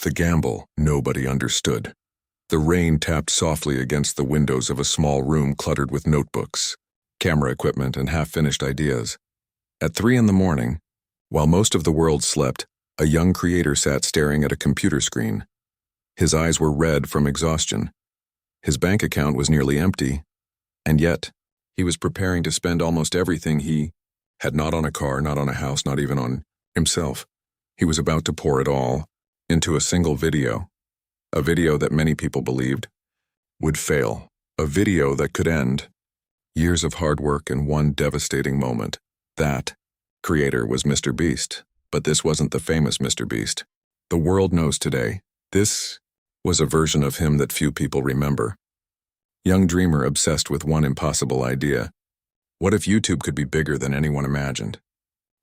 The gamble nobody understood. The rain tapped softly against the windows of a small room cluttered with notebooks, camera equipment, and half-finished ideas. At 3 in the morning, while most of the world slept, a young creator sat staring at a computer screen. His eyes were red from exhaustion. His bank account was nearly empty, and yet he was preparing to spend almost everything he had, not on a car, not on a house, not even on himself. He was about to pour it all into a single video. A video that many people believed would fail. A video that could end years of hard work in one devastating moment. That creator was MrBeast, but this wasn't the famous MrBeast the world knows today. This was a version of him that few people remember. Young dreamer obsessed with one impossible idea. What if YouTube could be bigger than anyone imagined?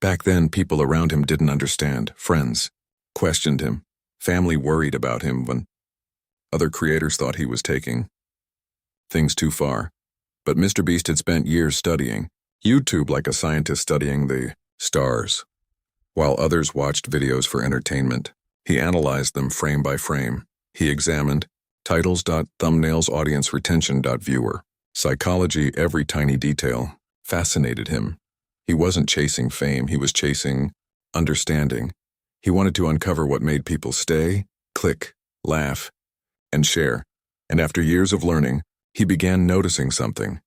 Back then, people around him didn't understand. Friends questioned him. Family worried about him when other creators thought he was taking things too far. But MrBeast had spent years studying YouTube like a scientist studying the stars. While others watched videos for entertainment, he analyzed them frame by frame. He examined titles, thumbnails, audience retention, viewer psychology. Every tiny detail fascinated him. He wasn't chasing fame, he was chasing understanding. He wanted to uncover what made people stay, click, laugh, and share. And after years of learning, he began noticing something.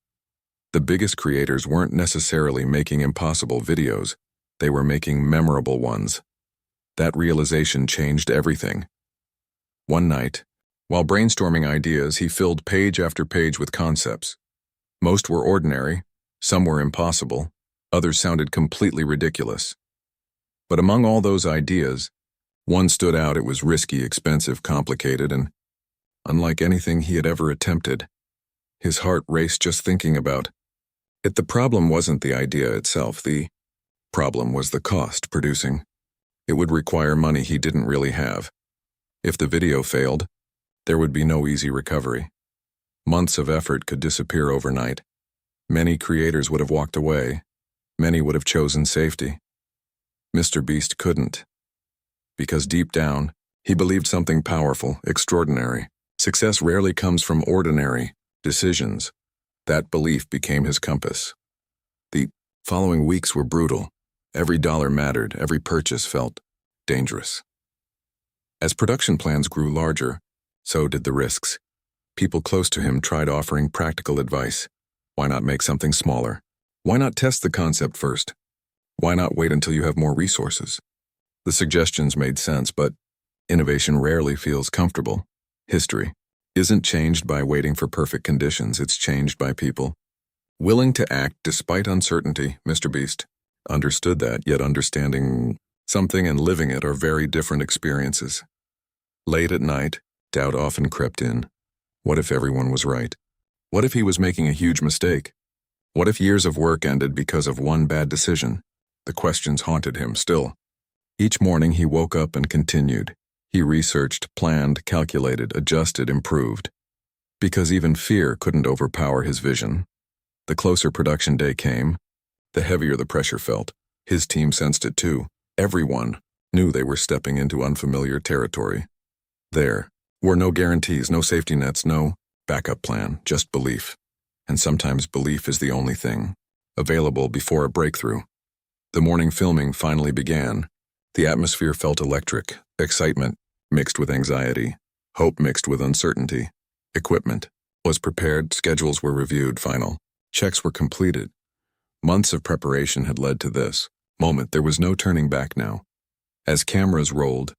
The biggest creators weren't necessarily making impossible videos, they were making memorable ones. That realization changed everything. One night, while brainstorming ideas, he filled page after page with concepts. Most were ordinary, some were impossible, others sounded completely ridiculous. But among all those ideas, one stood out. It was risky, expensive, complicated, and unlike anything he had ever attempted. His heart raced just thinking about it. The problem wasn't the idea itself. The problem was the cost producing. It would require money he didn't really have. If the video failed, there would be no easy recovery. Months of effort could disappear overnight. Many creators would have walked away. Many would have chosen safety. MrBeast couldn't. Because deep down, he believed something powerful, extraordinary. Success rarely comes from ordinary decisions. That belief became his compass. The following weeks were brutal. Every dollar mattered, every purchase felt dangerous. As production plans grew larger, so did the risks. People close to him tried offering practical advice. Why not make something smaller? Why not test the concept first? Why not wait until you have more resources? The suggestions made sense, but innovation rarely feels comfortable. History isn't changed by waiting for perfect conditions, it's changed by people willing to act despite uncertainty. MrBeast understood that, yet understanding something and living it are very different experiences. Late at night, doubt often crept in. What if everyone was right? What if he was making a huge mistake? What if years of work ended because of one bad decision? The questions haunted him still. Each morning he woke up and continued. He researched, planned, calculated, adjusted, improved. Because even fear couldn't overpower his vision. The closer production day came, the heavier the pressure felt. His team sensed it too. Everyone knew they were stepping into unfamiliar territory. There were no guarantees, no safety nets, no backup plan, just belief. And sometimes belief is the only thing available before a breakthrough. The morning filming finally began. The atmosphere felt electric, excitement mixed with anxiety, hope mixed with uncertainty. Equipment was prepared, schedules were reviewed, final checks were completed. Months of preparation had led to this moment. There was no turning back now. As cameras rolled,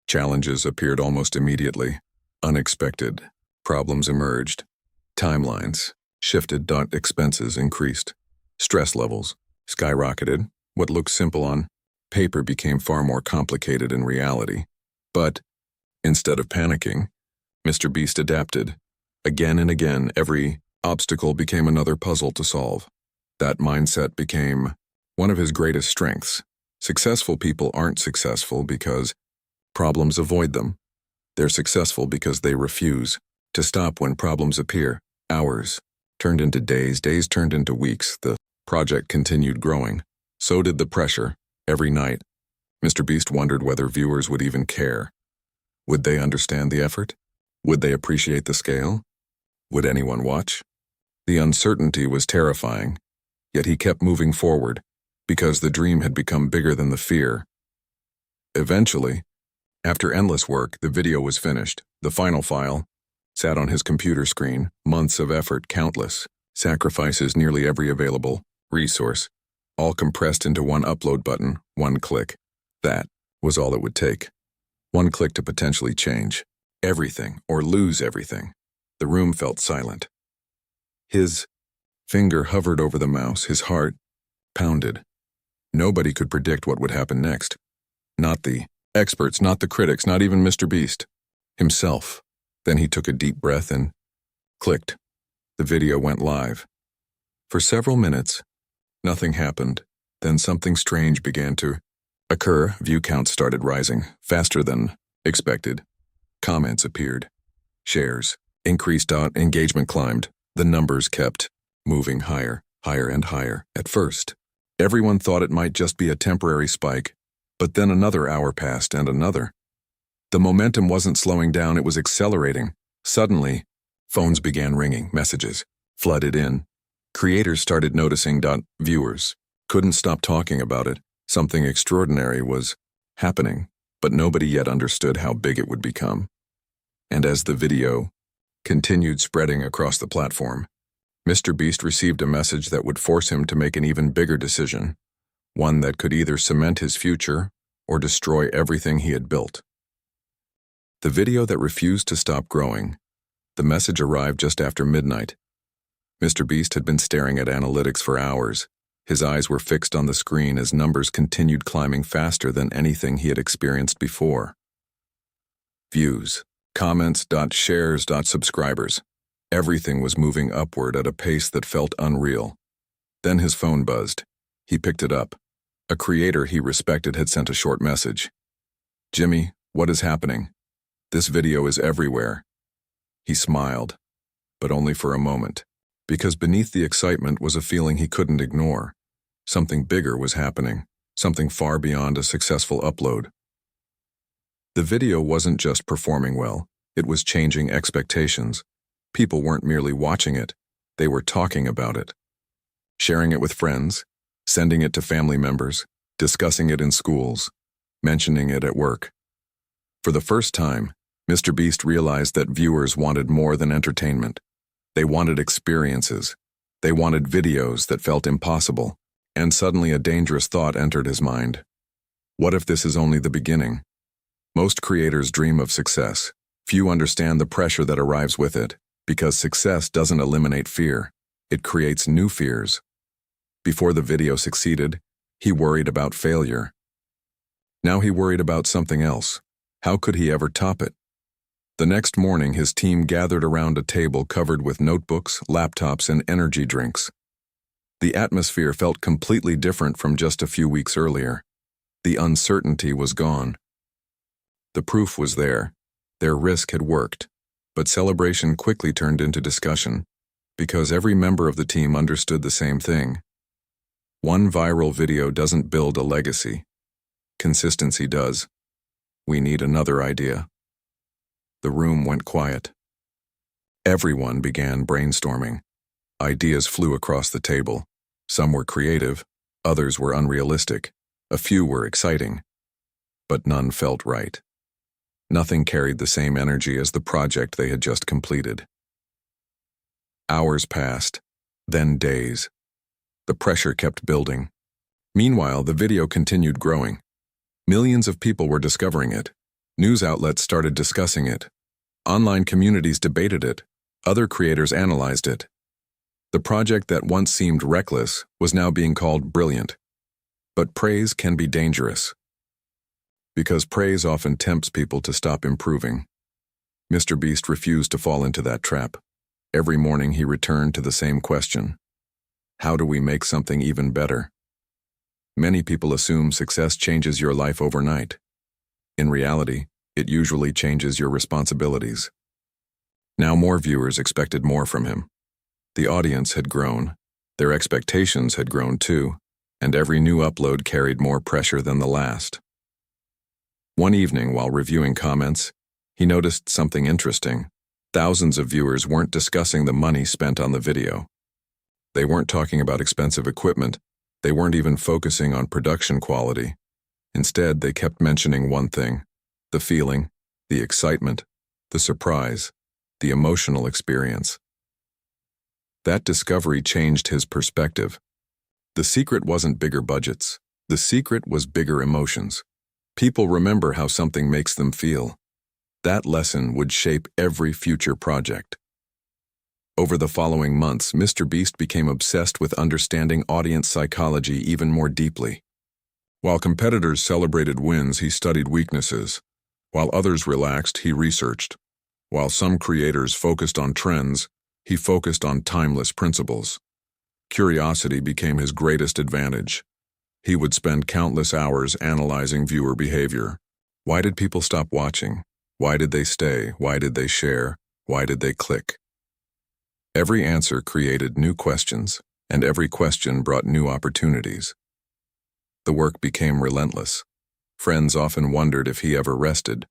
challenges appeared almost immediately. Unexpected problems emerged. Timelines shifted. Expenses increased. Stress levels skyrocketed. What looked simple on paper became far more complicated in reality. But instead of panicking, MrBeast adapted. Again and again, every obstacle became another puzzle to solve. That mindset became one of his greatest strengths. Successful people aren't successful because problems avoid them. They're successful because they refuse to stop when problems appear. Hours turned into days, days turned into weeks. The project continued growing. So did the pressure. Every night, MrBeast wondered whether viewers would even care. Would they understand the effort? Would they appreciate the scale? Would anyone watch? The uncertainty was terrifying, yet he kept moving forward, because the dream had become bigger than the fear. Eventually, after endless work, the video was finished. The final file sat on his computer screen, months of effort, countless sacrifices, nearly every available resource, all compressed into one upload button, one click. That was all it would take. One click to potentially change everything or lose everything. The room felt silent. His finger hovered over the mouse, his heart pounded. Nobody could predict what would happen next. Not the experts, not the critics, not even MrBeast himself. Then he took a deep breath and clicked. The video went live. For several minutes, nothing happened. Then something strange began to occur. View counts started rising, faster than expected. Comments appeared. Shares increased. Engagement climbed. The numbers kept moving higher, higher and higher. At first, everyone thought it might just be a temporary spike, but then another hour passed and another. The momentum wasn't slowing down, it was accelerating. Suddenly, phones began ringing, messages flooded in. Creators started noticing. Viewers couldn't stop talking about it. Something extraordinary was happening, but nobody yet understood how big it would become. And as the video continued spreading across the platform, MrBeast received a message that would force him to make an even bigger decision, one that could either cement his future or destroy everything he had built. The video that refused to stop growing. The message arrived just after midnight. MrBeast had been staring at analytics for hours. His eyes were fixed on the screen as numbers continued climbing faster than anything he had experienced before. Views, comments, shares, subscribers. Everything was moving upward at a pace that felt unreal. Then his phone buzzed. He picked it up. A creator he respected had sent a short message. "Jimmy, what is happening? This video is everywhere." He smiled, but only for a moment, because beneath the excitement was a feeling he couldn't ignore. Something bigger was happening, something far beyond a successful upload. The video wasn't just performing well, it was changing expectations. People weren't merely watching it, they were talking about it. Sharing it with friends, sending it to family members, discussing it in schools, mentioning it at work. For the first time, MrBeast realized that viewers wanted more than entertainment. They wanted experiences. They wanted videos that felt impossible. And suddenly a dangerous thought entered his mind. What if this is only the beginning? Most creators dream of success. Few understand the pressure that arrives with it, because success doesn't eliminate fear. It creates new fears. Before the video succeeded, he worried about failure. Now he worried about something else. How could he ever top it? The next morning, his team gathered around a table covered with notebooks, laptops, and energy drinks. The atmosphere felt completely different from just a few weeks earlier. The uncertainty was gone. The proof was there. Their risk had worked. But celebration quickly turned into discussion, because every member of the team understood the same thing. One viral video doesn't build a legacy. Consistency does. We need another idea. The room went quiet. Everyone began brainstorming. Ideas flew across the table. Some were creative, others were unrealistic, a few were exciting, but none felt right. Nothing carried the same energy as the project they had just completed. Hours passed, then days. The pressure kept building. Meanwhile, the video continued growing. Millions of people were discovering it. News outlets started discussing it. Online communities debated it. Other creators analyzed it. The project that once seemed reckless was now being called brilliant. But praise can be dangerous, because praise often tempts people to stop improving. MrBeast refused to fall into that trap. Every morning he returned to the same question. How do we make something even better? Many people assume success changes your life overnight. In reality, it usually changes your responsibilities. Now more viewers expected more from him. The audience had grown. Their expectations had grown too, and every new upload carried more pressure than the last. One evening, while reviewing comments, He noticed something interesting. Thousands of viewers weren't discussing the money spent on the video. They weren't talking about expensive equipment. They weren't even focusing on production quality. Instead, they kept mentioning one thing: the feeling, the excitement, the surprise, the emotional experience. That discovery changed his perspective. The secret wasn't bigger budgets. The secret was bigger emotions. People remember how something makes them feel. That lesson would shape every future project. Over the following months, MrBeast became obsessed with understanding audience psychology even more deeply. While competitors celebrated wins, he studied weaknesses. While others relaxed, he researched. While some creators focused on trends, he focused on timeless principles. Curiosity became his greatest advantage. He would spend countless hours analyzing viewer behavior. Why did people stop watching? Why did they stay? Why did they share? Why did they click? Every answer created new questions, and every question brought new opportunities. The work became relentless. Friends often wondered if he ever rested.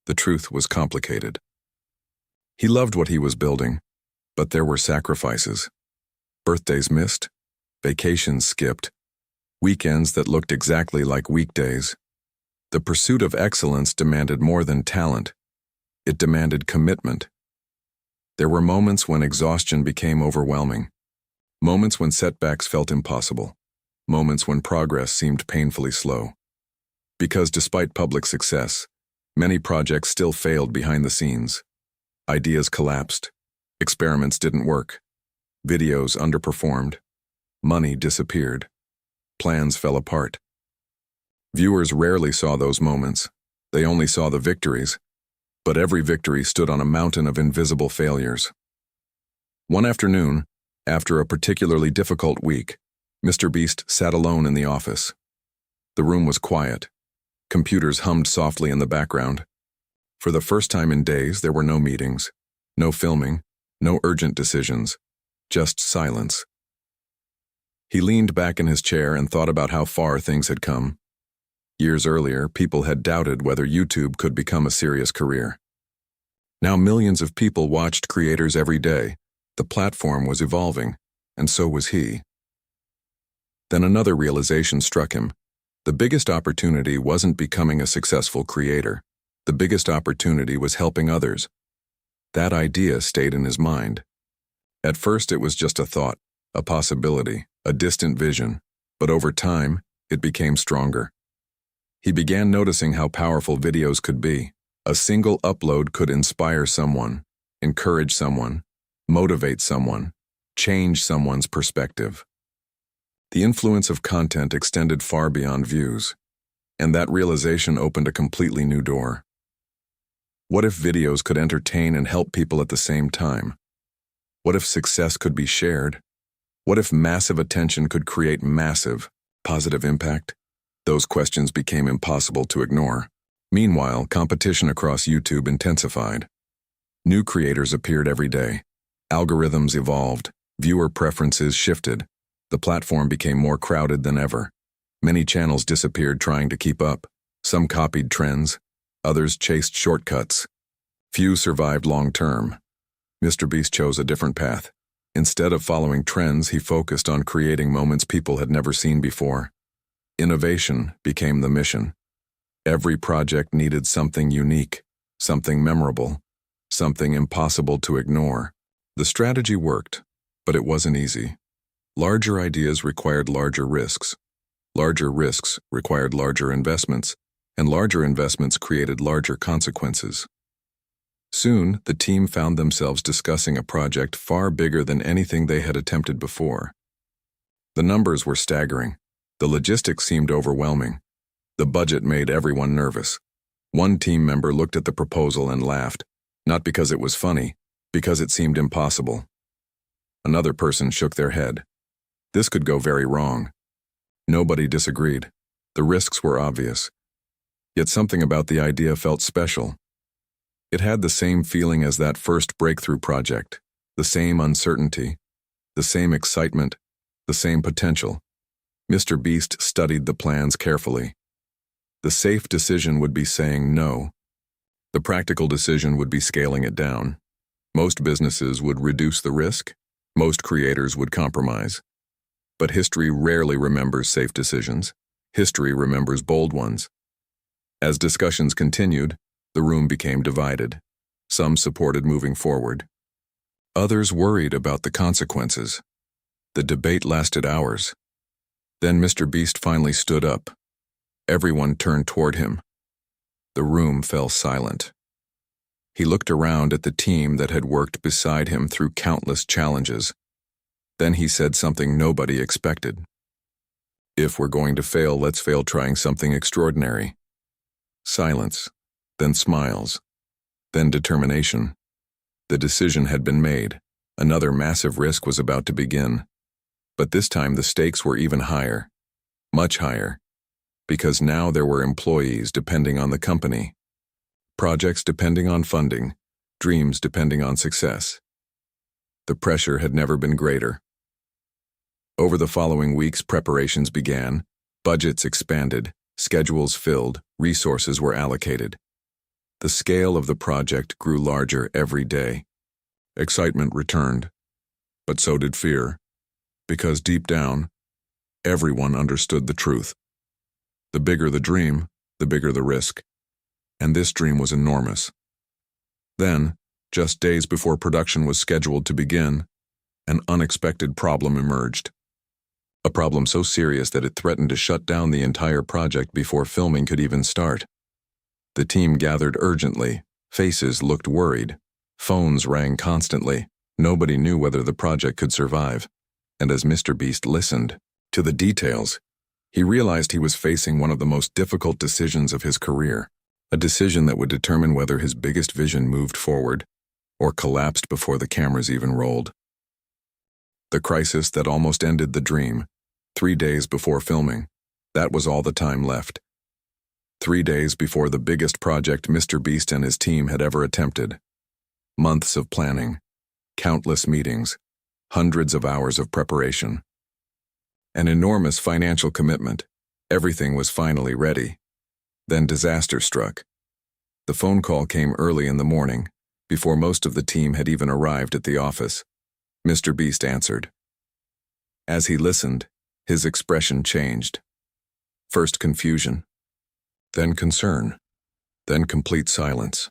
The truth was complicated. He loved what he was building, but there were sacrifices. Birthdays missed, vacations skipped, weekends that looked exactly like weekdays. The pursuit of excellence demanded more than talent. It demanded commitment. There were moments when exhaustion became overwhelming, moments when setbacks felt impossible, moments when progress seemed painfully slow. Because despite public success, many projects still failed behind the scenes. Ideas collapsed, experiments didn't work, videos underperformed, money disappeared, plans fell apart. Viewers rarely saw those moments. They only saw the victories. But every victory stood on a mountain of invisible failures. One afternoon, after a particularly difficult week, MrBeast sat alone in the office. The room was quiet. Computers hummed softly in the background. For the first time in days, there were no meetings, no filming, no urgent decisions, just silence. He leaned back in his chair and thought about how far things had come. Years earlier, people had doubted whether YouTube could become a serious career. Now millions of people watched creators every day. The platform was evolving, and so was he. Then another realization struck him. The biggest opportunity wasn't becoming a successful creator. The biggest opportunity was helping others. That idea stayed in his mind. At first, it was just a thought, a possibility, a distant vision, but over time, it became stronger. He began noticing how powerful videos could be. A single upload could inspire someone, encourage someone, motivate someone, change someone's perspective. The influence of content extended far beyond views, and that realization opened a completely new door. What if videos could entertain and help people at the same time? What if success could be shared? What if massive attention could create massive, positive impact? Those questions became impossible to ignore. Meanwhile, competition across YouTube intensified. New creators appeared every day. Algorithms evolved. Viewer preferences shifted. The platform became more crowded than ever. Many channels disappeared trying to keep up. Some copied trends. Others chased shortcuts. Few survived long-term. MrBeast chose a different path. Instead of following trends, he focused on creating moments people had never seen before. Innovation became the mission. Every project needed something unique, something memorable, something impossible to ignore. The strategy worked, but it wasn't easy. Larger ideas required larger risks. Larger risks required larger investments, and larger investments created larger consequences. Soon, the team found themselves discussing a project far bigger than anything they had attempted before. The numbers were staggering. The logistics seemed overwhelming. The budget made everyone nervous. One team member looked at the proposal and laughed, not because it was funny, because it seemed impossible. Another person shook their head. This could go very wrong. Nobody disagreed. The risks were obvious. Yet something about the idea felt special. It had the same feeling as that first breakthrough project, the same uncertainty, the same excitement, the same potential. MrBeast studied the plans carefully. The safe decision would be saying no. The practical decision would be scaling it down. Most businesses would reduce the risk. Most creators would compromise. But history rarely remembers safe decisions. History remembers bold ones. As discussions continued, the room became divided. Some supported moving forward. Others worried about the consequences. The debate lasted hours. Then MrBeast finally stood up. Everyone turned toward him. The room fell silent. He looked around at the team that had worked beside him through countless challenges. Then he said something nobody expected. "If we're going to fail, let's fail trying something extraordinary." Silence, then smiles, then determination. The decision had been made. Another massive risk was about to begin. But this time the stakes were even higher, much higher, because now there were employees depending on the company, projects depending on funding, dreams depending on success. The pressure had never been greater. Over the following weeks, preparations began, budgets expanded, schedules filled, resources were allocated. The scale of the project grew larger every day. Excitement returned, but so did fear, because deep down, everyone understood the truth. The bigger the dream, the bigger the risk, and this dream was enormous. Then, just days before production was scheduled to begin, an unexpected problem emerged. A problem so serious that it threatened to shut down the entire project before filming could even start. The team gathered urgently. Faces looked worried. Phones rang constantly. Nobody knew whether the project could survive. And as MrBeast listened to the details, he realized he was facing one of the most difficult decisions of his career, a decision that would determine whether his biggest vision moved forward or collapsed before the cameras even rolled. The crisis that almost ended the dream, 3 days before filming, that was all the time left. 3 days before the biggest project MrBeast and his team had ever attempted. Months of planning, countless meetings, hundreds of hours of preparation. An enormous financial commitment. Everything was finally ready. Then disaster struck. The phone call came early in the morning, before most of the team had even arrived at the office. MrBeast answered. As he listened, his expression changed. First confusion, then concern, then complete silence.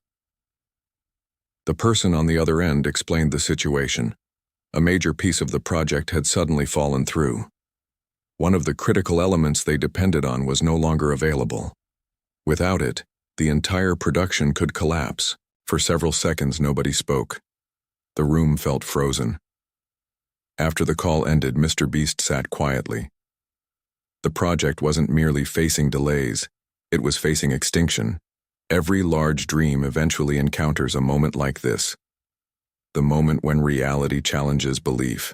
The person on the other end explained the situation. A major piece of the project had suddenly fallen through. One of the critical elements they depended on was no longer available. Without it, the entire production could collapse. For several seconds, nobody spoke. The room felt frozen. After the call ended, MrBeast sat quietly. The project wasn't merely facing delays, it was facing extinction. Every large dream eventually encounters a moment like this. The moment when reality challenges belief.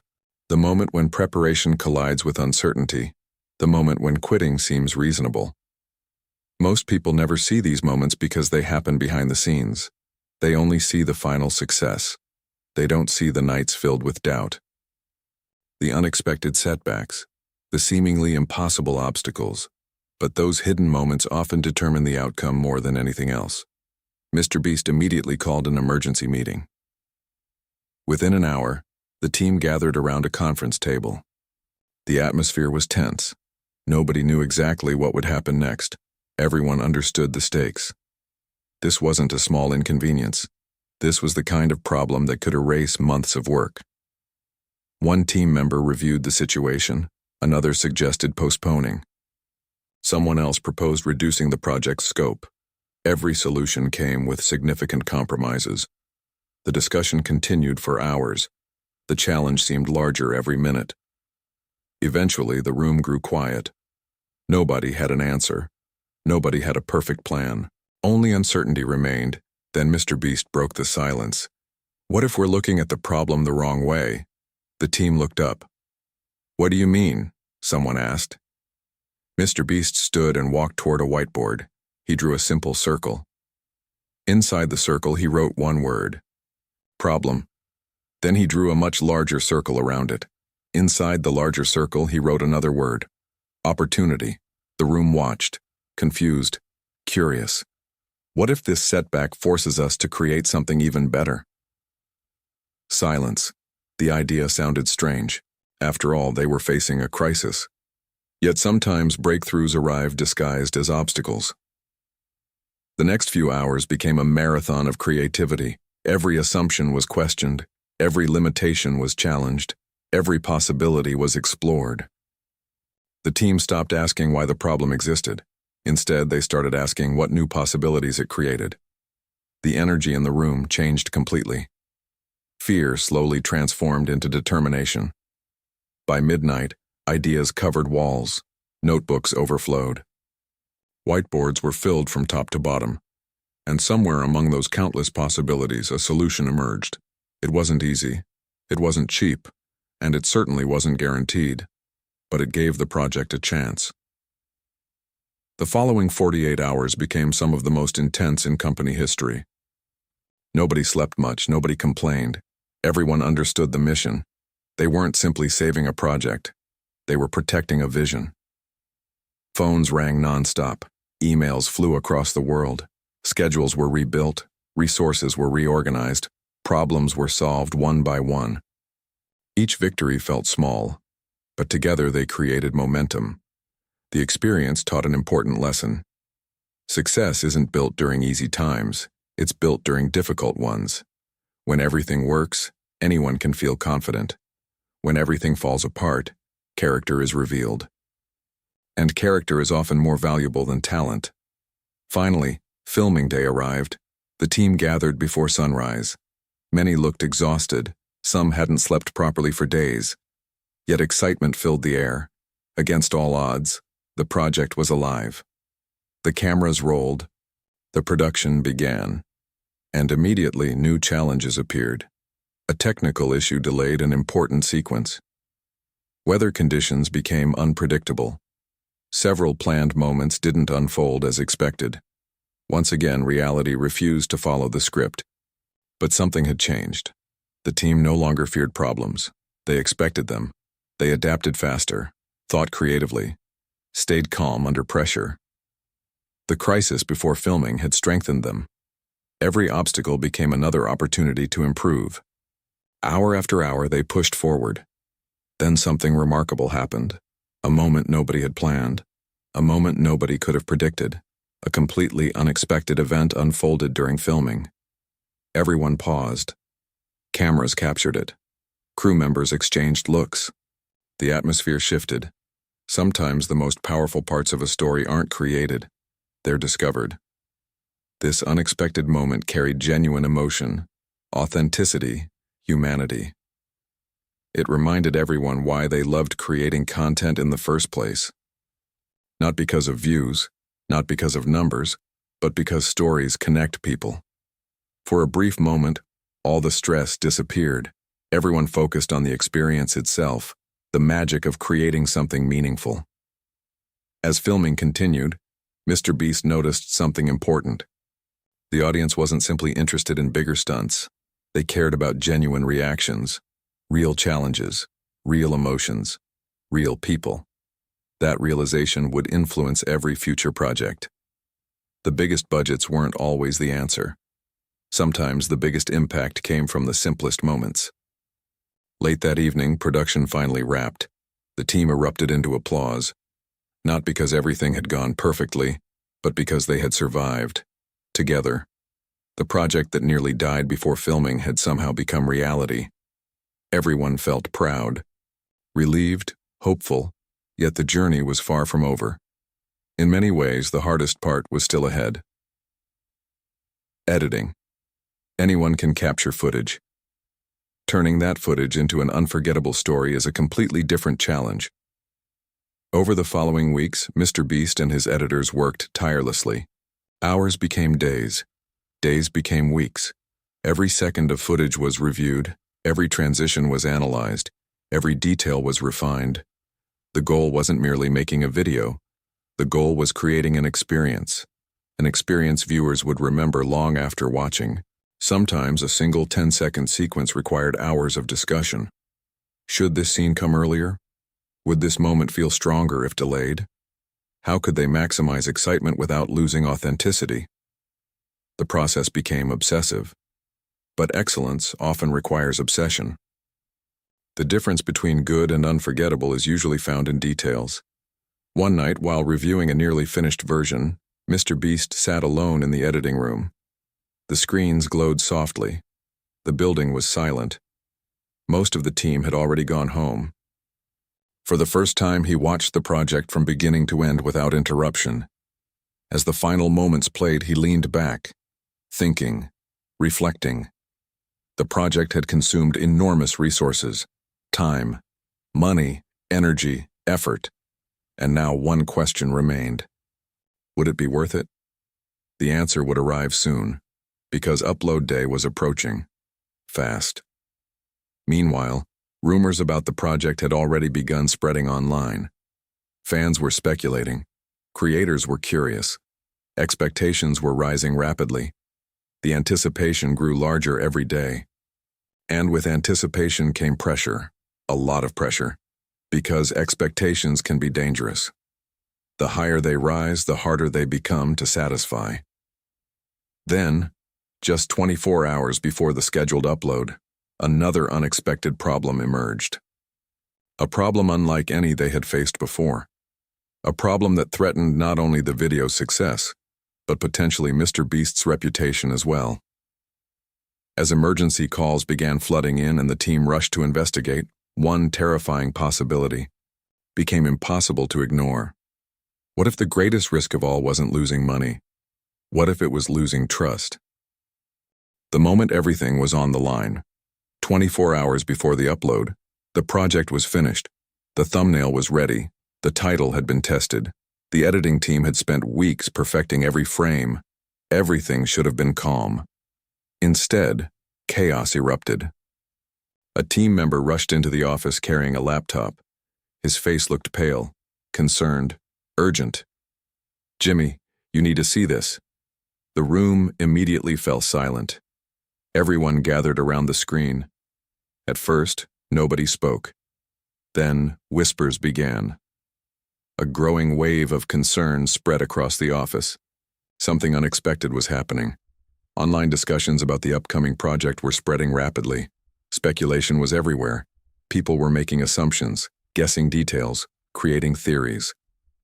The moment when preparation collides with uncertainty. The moment when quitting seems reasonable. Most people never see these moments because they happen behind the scenes. They only see the final success. They don't see the nights filled with doubt. The unexpected setbacks, the seemingly impossible obstacles. But those hidden moments often determine the outcome more than anything else. MrBeast immediately called an emergency meeting. Within an hour, the team gathered around a conference table. The atmosphere was tense. Nobody knew exactly what would happen next. Everyone understood the stakes. This wasn't a small inconvenience. This was the kind of problem that could erase months of work. One team member reviewed the situation. Another suggested postponing. Someone else proposed reducing the project's scope. Every solution came with significant compromises. The discussion continued for hours. The challenge seemed larger every minute. Eventually, the room grew quiet. Nobody had an answer. Nobody had a perfect plan. Only uncertainty remained. Then MrBeast broke the silence. What if we're looking at the problem the wrong way? The team looked up. What do you mean? Someone asked. MrBeast stood and walked toward a whiteboard. He drew a simple circle. Inside the circle, he wrote one word. Problem. Then he drew a much larger circle around it. Inside the larger circle, he wrote another word. Opportunity. The room watched, confused, curious. What if this setback forces us to create something even better? Silence. The idea sounded strange. After all, they were facing a crisis. Yet sometimes breakthroughs arrive disguised as obstacles. The next few hours became a marathon of creativity. Every assumption was questioned, every limitation was challenged, every possibility was explored. The team stopped asking why the problem existed. Instead, they started asking what new possibilities it created. The energy in the room changed completely. Fear slowly transformed into determination. By midnight, ideas covered walls, notebooks overflowed. Whiteboards were filled from top to bottom, and somewhere among those countless possibilities a solution emerged. It wasn't easy, it wasn't cheap, and it certainly wasn't guaranteed, but it gave the project a chance. The following 48 hours became some of the most intense in company history. Nobody slept much, nobody complained. Everyone understood the mission. They weren't simply saving a project, they were protecting a vision. Phones rang nonstop, emails flew across the world, schedules were rebuilt, resources were reorganized, problems were solved one by one. Each victory felt small, but together they created momentum. The experience taught an important lesson. Success isn't built during easy times, it's built during difficult ones. When everything works, anyone can feel confident. When everything falls apart, character is revealed. And character is often more valuable than talent. Finally, filming day arrived. The team gathered before sunrise. Many looked exhausted, some hadn't slept properly for days. Yet excitement filled the air. Against all odds, the project was alive. The cameras rolled, the production began, and immediately new challenges appeared. A technical issue delayed an important sequence. Weather conditions became unpredictable. Several planned moments didn't unfold as expected. Once again, reality refused to follow the script. But something had changed. The team no longer feared problems. They expected them. They adapted faster, thought creatively, stayed calm under pressure. The crisis before filming had strengthened them. Every obstacle became another opportunity to improve. Hour after hour, they pushed forward. Then something remarkable happened. A moment nobody had planned. A moment nobody could have predicted. A completely unexpected event unfolded during filming. Everyone paused. Cameras captured it. Crew members exchanged looks. The atmosphere shifted. Sometimes the most powerful parts of a story aren't created, they're discovered. This unexpected moment carried genuine emotion, authenticity, humanity. It reminded everyone why they loved creating content in the first place. Not because of views, not because of numbers, but because stories connect people. For a brief moment, all the stress disappeared. Everyone focused on the experience itself, the magic of creating something meaningful. As filming continued, MrBeast noticed something important. The audience wasn't simply interested in bigger stunts. They cared about genuine reactions, real challenges, real emotions, real people. That realization would influence every future project. The biggest budgets weren't always the answer. Sometimes the biggest impact came from the simplest moments. Late that evening, production finally wrapped. The team erupted into applause, not because everything had gone perfectly, but because they had survived, together. The project that nearly died before filming had somehow become reality. Everyone felt proud, relieved, hopeful, yet the journey was far from over. In many ways, the hardest part was still ahead. Editing. Anyone can capture footage. Turning that footage into an unforgettable story is a completely different challenge. Over the following weeks, MrBeast and his editors worked tirelessly. Hours became days. Days became weeks. Every second of footage was reviewed, every transition was analyzed, every detail was refined. The goal wasn't merely making a video. The goal was creating an experience viewers would remember long after watching. Sometimes a single 10-second sequence required hours of discussion. Should this scene come earlier? Would this moment feel stronger if delayed? How could they maximize excitement without losing authenticity? The process became obsessive. But excellence often requires obsession. The difference between good and unforgettable is usually found in details. One night, while reviewing a nearly finished version, MrBeast sat alone in the editing room. The screens glowed softly. The building was silent. Most of the team had already gone home. For the first time, he watched the project from beginning to end without interruption. As the final moments played, he leaned back, thinking, reflecting. The project had consumed enormous resources, time, money, energy, effort, and now one question remained. Would it be worth it? The answer would arrive soon, because upload day was approaching, fast. Meanwhile, rumors about the project had already begun spreading online. Fans were speculating. Creators were curious. Expectations were rising rapidly. The anticipation grew larger every day. And with anticipation came pressure, a lot of pressure, because expectations can be dangerous. The higher they rise, the harder they become to satisfy. Then, just 24 hours before the scheduled upload, another unexpected problem emerged. A problem unlike any they had faced before. A problem that threatened not only the video's success, but potentially MrBeast's reputation as well. As emergency calls began flooding in and the team rushed to investigate, one terrifying possibility became impossible to ignore. What if the greatest risk of all wasn't losing money? What if it was losing trust? The moment everything was on the line, 24 hours before the upload, the project was finished. The thumbnail was ready. The title had been tested. The editing team had spent weeks perfecting every frame. Everything should have been calm. Instead, chaos erupted. A team member rushed into the office carrying a laptop. His face looked pale, concerned, urgent. "Jimmy, you need to see this." The room immediately fell silent. Everyone gathered around the screen. At first, nobody spoke. Then, whispers began. A growing wave of concern spread across the office. Something unexpected was happening. Online discussions about the upcoming project were spreading rapidly. Speculation was everywhere. People were making assumptions, guessing details, creating theories.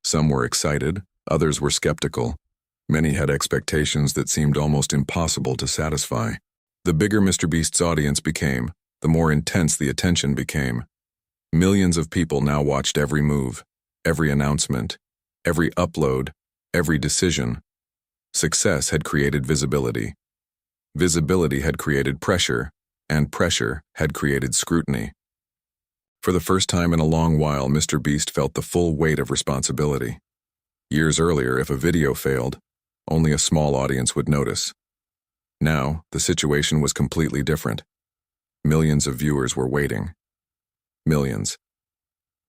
Some were excited, others were skeptical. Many had expectations that seemed almost impossible to satisfy. The bigger MrBeast's audience became, the more intense the attention became. Millions of people now watched every move, every announcement, every upload, every decision. Success had created visibility. Visibility had created pressure, and pressure had created scrutiny. For the first time in a long while, MrBeast felt the full weight of responsibility. Years earlier, if a video failed, only a small audience would notice. Now, the situation was completely different. Millions of viewers were waiting. Millions.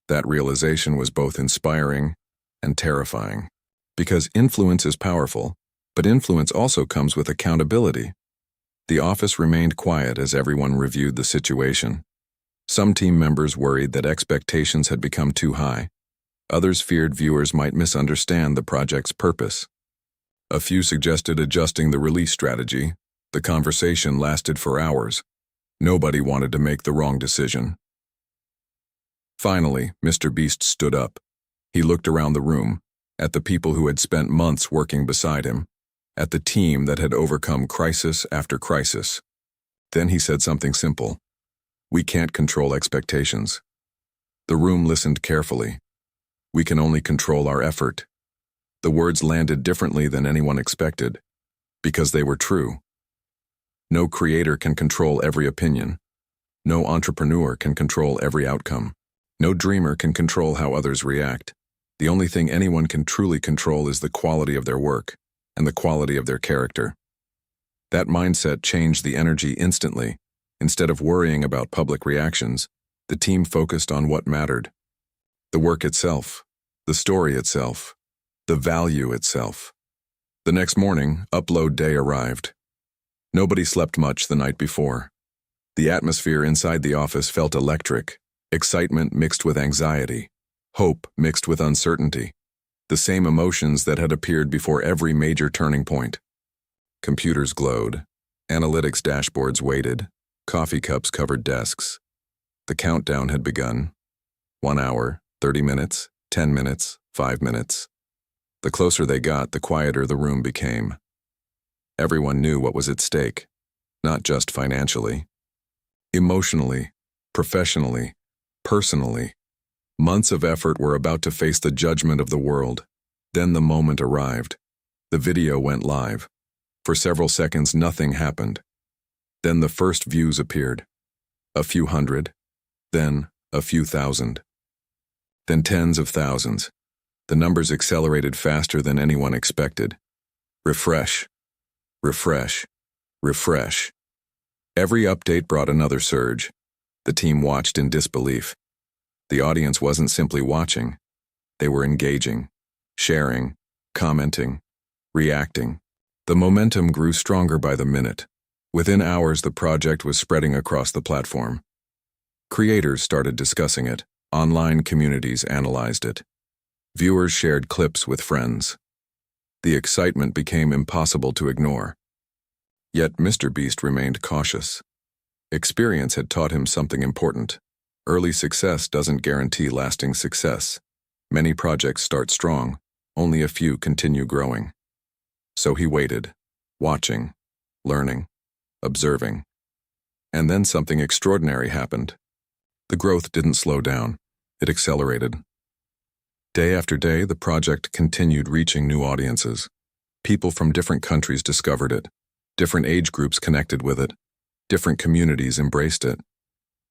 That realization was both inspiring and terrifying. Because influence is powerful, but influence also comes with accountability. The office remained quiet as everyone reviewed the situation. Some team members worried that expectations had become too high. Others feared viewers might misunderstand the project's purpose. A few suggested adjusting the release strategy. The conversation lasted for hours. Nobody wanted to make the wrong decision. Finally, MrBeast stood up. He looked around the room, at the people who had spent months working beside him, at the team that had overcome crisis after crisis. Then he said something simple. "We can't control expectations." The room listened carefully. "We can only control our effort." The words landed differently than anyone expected, because they were true. No creator can control every opinion. No entrepreneur can control every outcome. No dreamer can control how others react. The only thing anyone can truly control is the quality of their work and the quality of their character. That mindset changed the energy instantly. Instead of worrying about public reactions, the team focused on what mattered. The work itself, the story itself, the value itself. The next morning, upload day arrived. Nobody slept much the night before. The atmosphere inside the office felt electric, excitement mixed with anxiety, hope mixed with uncertainty, the same emotions that had appeared before every major turning point. Computers glowed. Analytics dashboards waited. Coffee cups covered desks. The countdown had begun. 1 hour, 30 minutes, 10 minutes, 5 minutes. The closer they got, the quieter the room became. Everyone knew what was at stake, not just financially. Emotionally, professionally, personally. Months of effort were about to face the judgment of the world. Then the moment arrived. The video went live. For several seconds, nothing happened. Then the first views appeared. A few hundred. Then a few thousand. Then tens of thousands. The numbers accelerated faster than anyone expected. Refresh. Refresh. Refresh. Every update brought another surge. The team watched in disbelief. The audience wasn't simply watching. They were engaging, sharing, commenting, reacting. The momentum grew stronger by the minute. Within hours, the project was spreading across the platform. Creators started discussing it. Online communities analyzed it. Viewers shared clips with friends. The excitement became impossible to ignore. Yet MrBeast remained cautious. Experience had taught him something important. Early success doesn't guarantee lasting success. Many projects start strong, only a few continue growing. So he waited, watching, learning, observing. And then something extraordinary happened. The growth didn't slow down, it accelerated. Day after day, the project continued reaching new audiences. People from different countries discovered it. Different age groups connected with it. Different communities embraced it.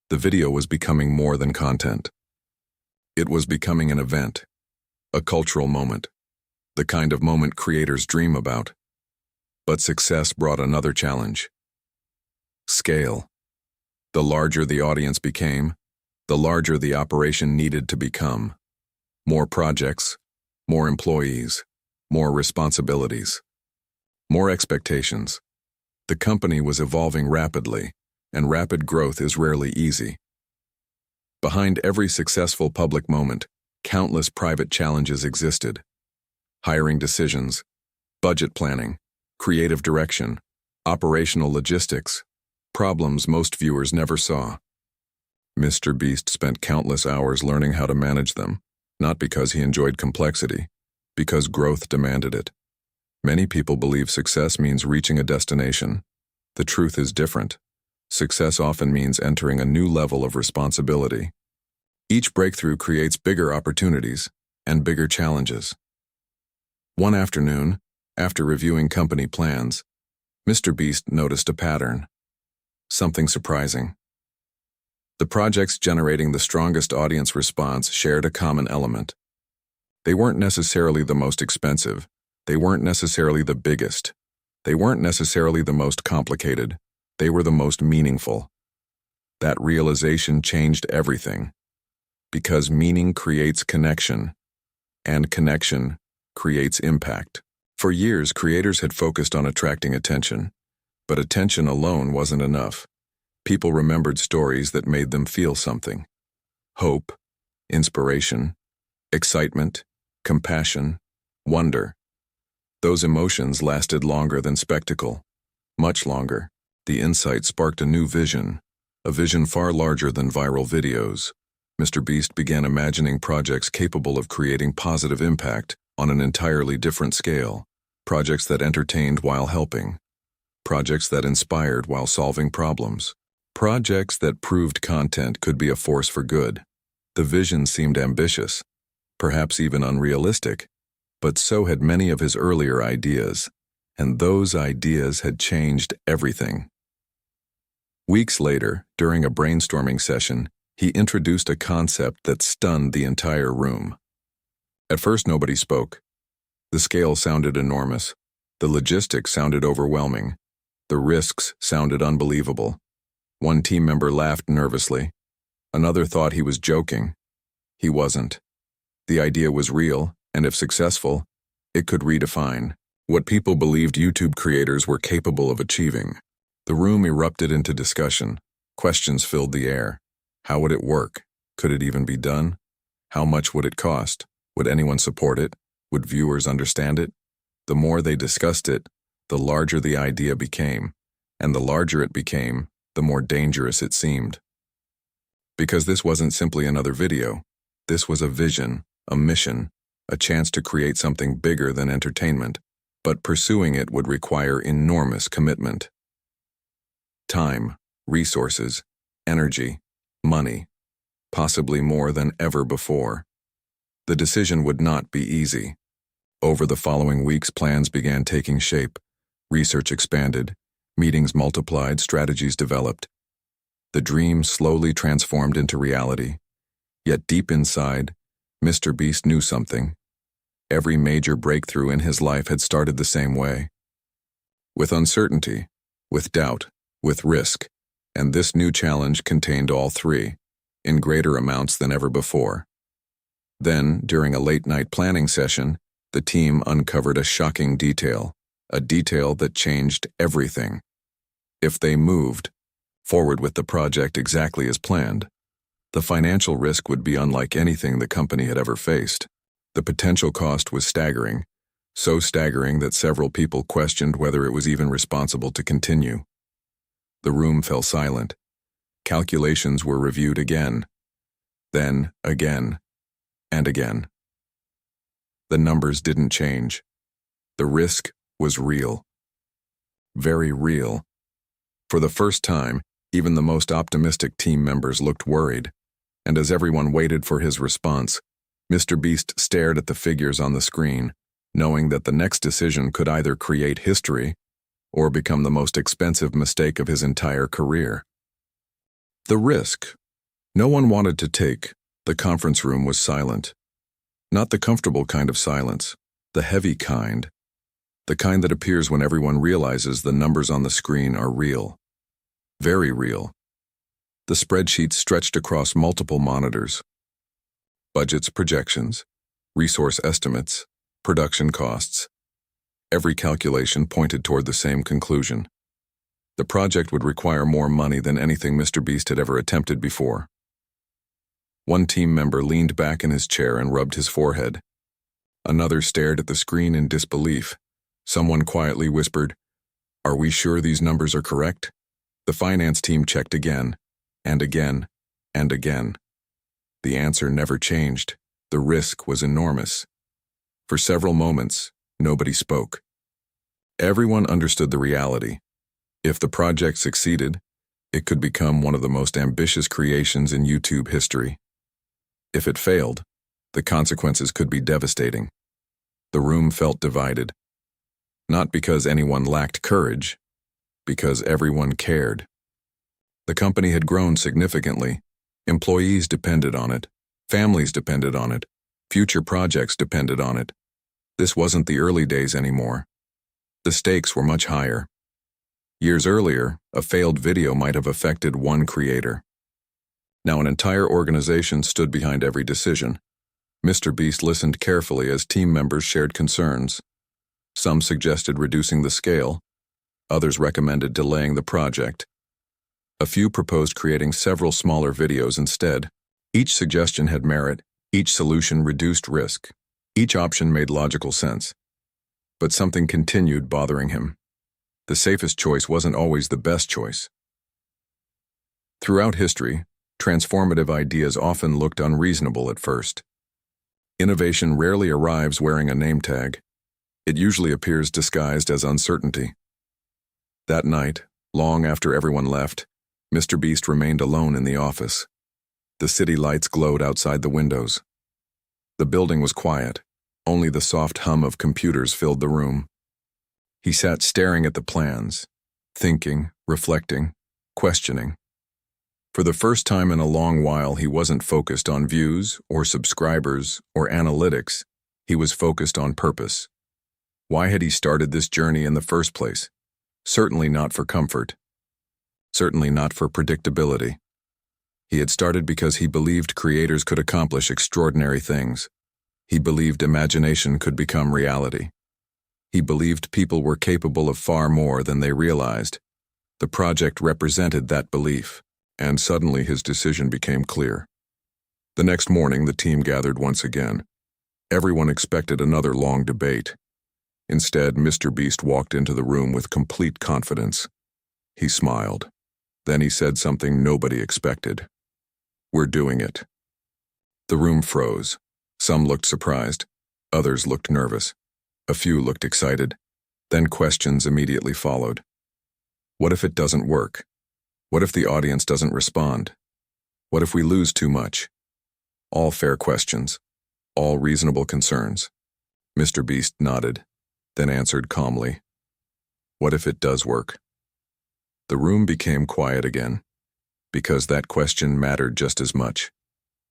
The video was becoming more than content. It was becoming an event, a cultural moment, the kind of moment creators dream about. But success brought another challenge. Scale. The larger the audience became, the larger the operation needed to become. More projects, more employees, more responsibilities, more expectations. The company was evolving rapidly, and rapid growth is rarely easy. Behind every successful public moment, countless private challenges existed. Hiring decisions, budget planning, creative direction, operational logistics, problems most viewers never saw. MrBeast spent countless hours learning how to manage them, not because he enjoyed complexity, because growth demanded it. Many people believe success means reaching a destination. The truth is different. Success often means entering a new level of responsibility. Each breakthrough creates bigger opportunities and bigger challenges. One afternoon, after reviewing company plans, MrBeast noticed a pattern. Something surprising. The projects generating the strongest audience response shared a common element. They weren't necessarily the most expensive. They weren't necessarily the biggest. They weren't necessarily the most complicated. They were the most meaningful. That realization changed everything. Because meaning creates connection, and connection creates impact. For years, creators had focused on attracting attention, but attention alone wasn't enough. People remembered stories that made them feel something. Hope, inspiration, excitement, compassion, wonder. Those emotions lasted longer than spectacle, much longer. The insight sparked a new vision, a vision far larger than viral videos. MrBeast began imagining projects capable of creating positive impact on an entirely different scale. Projects that entertained while helping. Projects that inspired while solving problems. Projects that proved content could be a force for good. The vision seemed ambitious, perhaps even unrealistic, but so had many of his earlier ideas, and those ideas had changed everything. Weeks later, during a brainstorming session, he introduced a concept that stunned the entire room. At first, nobody spoke. The scale sounded enormous. The logistics sounded overwhelming. The risks sounded unbelievable. One team member laughed nervously. Another thought he was joking. He wasn't. The idea was real, and if successful, it could redefine what people believed YouTube creators were capable of achieving. The room erupted into discussion. Questions filled the air. How would it work? Could it even be done? How much would it cost? Would anyone support it? Would viewers understand it? The more they discussed it, the larger the idea became, and the larger it became, the more dangerous it seemed. Because this wasn't simply another video, this was a vision, a mission, a chance to create something bigger than entertainment, but pursuing it would require enormous commitment. Time, resources, energy, money, possibly more than ever before. The decision would not be easy. Over the following weeks, plans began taking shape. Research expanded, meetings multiplied, strategies developed. The dream slowly transformed into reality. Yet deep inside, MrBeast knew something. Every major breakthrough in his life had started the same way. With uncertainty, with doubt, with risk, and this new challenge contained all three, in greater amounts than ever before. Then, during a late-night planning session, the team uncovered a shocking detail, a detail that changed everything. If they moved forward with the project exactly as planned, the financial risk would be unlike anything the company had ever faced. The potential cost was staggering, so staggering that several people questioned whether it was even responsible to continue. The room fell silent. Calculations were reviewed again, then again, and again. The numbers didn't change. The risk was real. Very real. For the first time, even the most optimistic team members looked worried, and as everyone waited for his response, MrBeast stared at the figures on the screen, knowing that the next decision could either create history or become the most expensive mistake of his entire career. The risk. No one wanted to take. The conference room was silent. Not the comfortable kind of silence, the heavy kind. The kind that appears when everyone realizes the numbers on the screen are real. Very real. The spreadsheets stretched across multiple monitors. Budgets, projections, resource estimates, production costs. Every calculation pointed toward the same conclusion. The project would require more money than anything MrBeast had ever attempted before. One team member leaned back in his chair and rubbed his forehead. Another stared at the screen in disbelief. Someone quietly whispered, "Are we sure these numbers are correct?" The finance team checked again, and again, and again. The answer never changed. The risk was enormous. For several moments, nobody spoke. Everyone understood the reality. If the project succeeded, it could become one of the most ambitious creations in YouTube history. If it failed, the consequences could be devastating. The room felt divided. Not because anyone lacked courage, because everyone cared. The company had grown significantly. Employees depended on it. Families depended on it. Future projects depended on it. This wasn't the early days anymore. The stakes were much higher. Years earlier, a failed video might have affected one creator. Now an entire organization stood behind every decision. MrBeast listened carefully as team members shared concerns. Some suggested reducing the scale. Others recommended delaying the project. A few proposed creating several smaller videos instead. Each suggestion had merit. Each solution reduced risk. Each option made logical sense. But something continued bothering him. The safest choice wasn't always the best choice. Throughout history, transformative ideas often looked unreasonable at first. Innovation rarely arrives wearing a name tag. It usually appears disguised as uncertainty. That night, long after everyone left, MrBeast remained alone in the office. The city lights glowed outside the windows. The building was quiet. Only the soft hum of computers filled the room. He sat staring at the plans, thinking, reflecting, questioning. For the first time in a long while, he wasn't focused on views or subscribers or analytics. He was focused on purpose. Why had he started this journey in the first place? Certainly not for comfort. Certainly not for predictability. He had started because he believed creators could accomplish extraordinary things. He believed imagination could become reality. He believed people were capable of far more than they realized. The project represented that belief, and suddenly his decision became clear. The next morning, the team gathered once again. Everyone expected another long debate. Instead, MrBeast walked into the room with complete confidence. He smiled. Then he said something nobody expected. "We're doing it." The room froze. Some looked surprised. Others looked nervous. A few looked excited. Then questions immediately followed. What if it doesn't work? What if the audience doesn't respond? What if we lose too much? All fair questions. All reasonable concerns. MrBeast nodded, then answered calmly. What if it does work? The room became quiet again, because that question mattered just as much.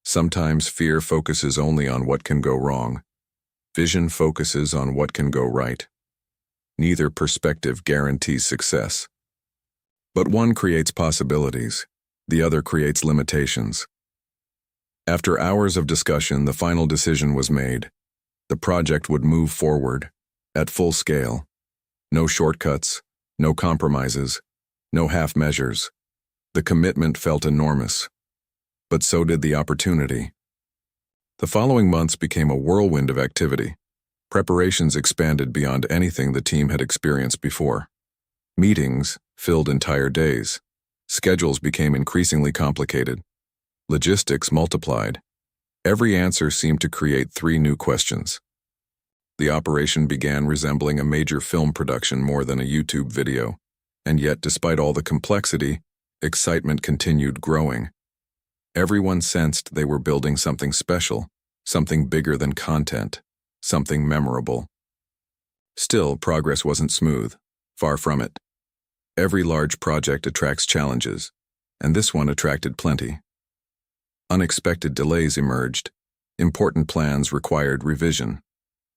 Sometimes fear focuses only on what can go wrong. Vision focuses on what can go right. Neither perspective guarantees success. But one creates possibilities, the other creates limitations. After hours of discussion, the final decision was made. The project would move forward, at full scale. No shortcuts, no compromises, no half measures. The commitment felt enormous, but so did the opportunity. The following months became a whirlwind of activity. Preparations expanded beyond anything the team had experienced before. Meetings filled entire days. Schedules became increasingly complicated. Logistics multiplied. Every answer seemed to create 3 new questions. The operation began resembling a major film production more than a YouTube video, and yet, despite all the complexity, excitement continued growing. Everyone sensed they were building something special, something bigger than content, something memorable. Still, progress wasn't smooth, far from it. Every large project attracts challenges, and this one attracted plenty. Unexpected delays emerged. Important plans required revision.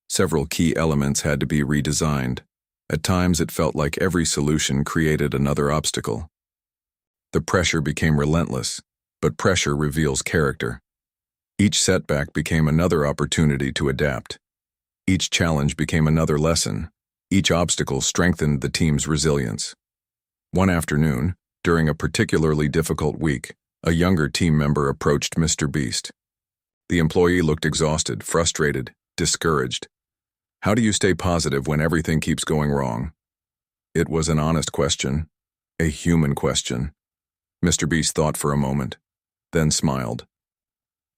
Several key elements had to be redesigned. At times it felt like every solution created another obstacle. The pressure became relentless, but pressure reveals character. Each setback became another opportunity to adapt. Each challenge became another lesson. Each obstacle strengthened the team's resilience. One afternoon, during a particularly difficult week, a younger team member approached MrBeast. The employee looked exhausted, frustrated, discouraged. How do you stay positive when everything keeps going wrong? It was an honest question, a human question. MrBeast thought for a moment, then smiled.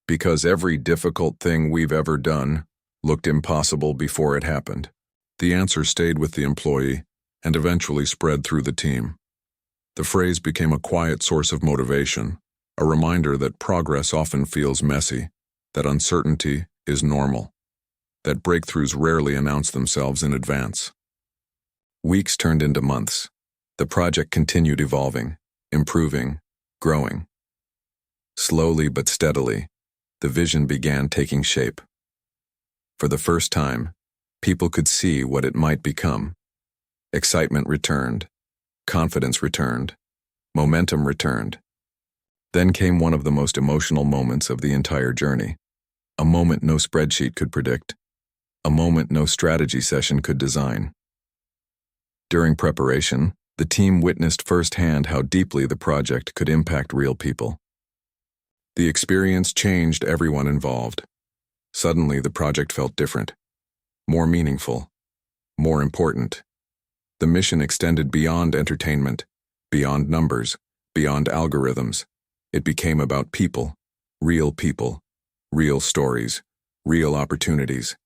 Because every difficult thing we've ever done looked impossible before it happened. The answer stayed with the employee and eventually spread through the team. The phrase became a quiet source of motivation, a reminder that progress often feels messy, that uncertainty is normal, that breakthroughs rarely announce themselves in advance. Weeks turned into months. The project continued evolving, improving, growing. Slowly but steadily, the vision began taking shape. For the first time, people could see what it might become. Excitement returned, confidence returned, momentum returned. Then came one of the most emotional moments of the entire journey. A moment no spreadsheet could predict. A moment no strategy session could design. During preparation, the team witnessed firsthand how deeply the project could impact real people. The experience changed everyone involved. Suddenly, the project felt different, more meaningful, more important. The mission extended beyond entertainment, beyond numbers, beyond algorithms. It became about people, real stories, real opportunities.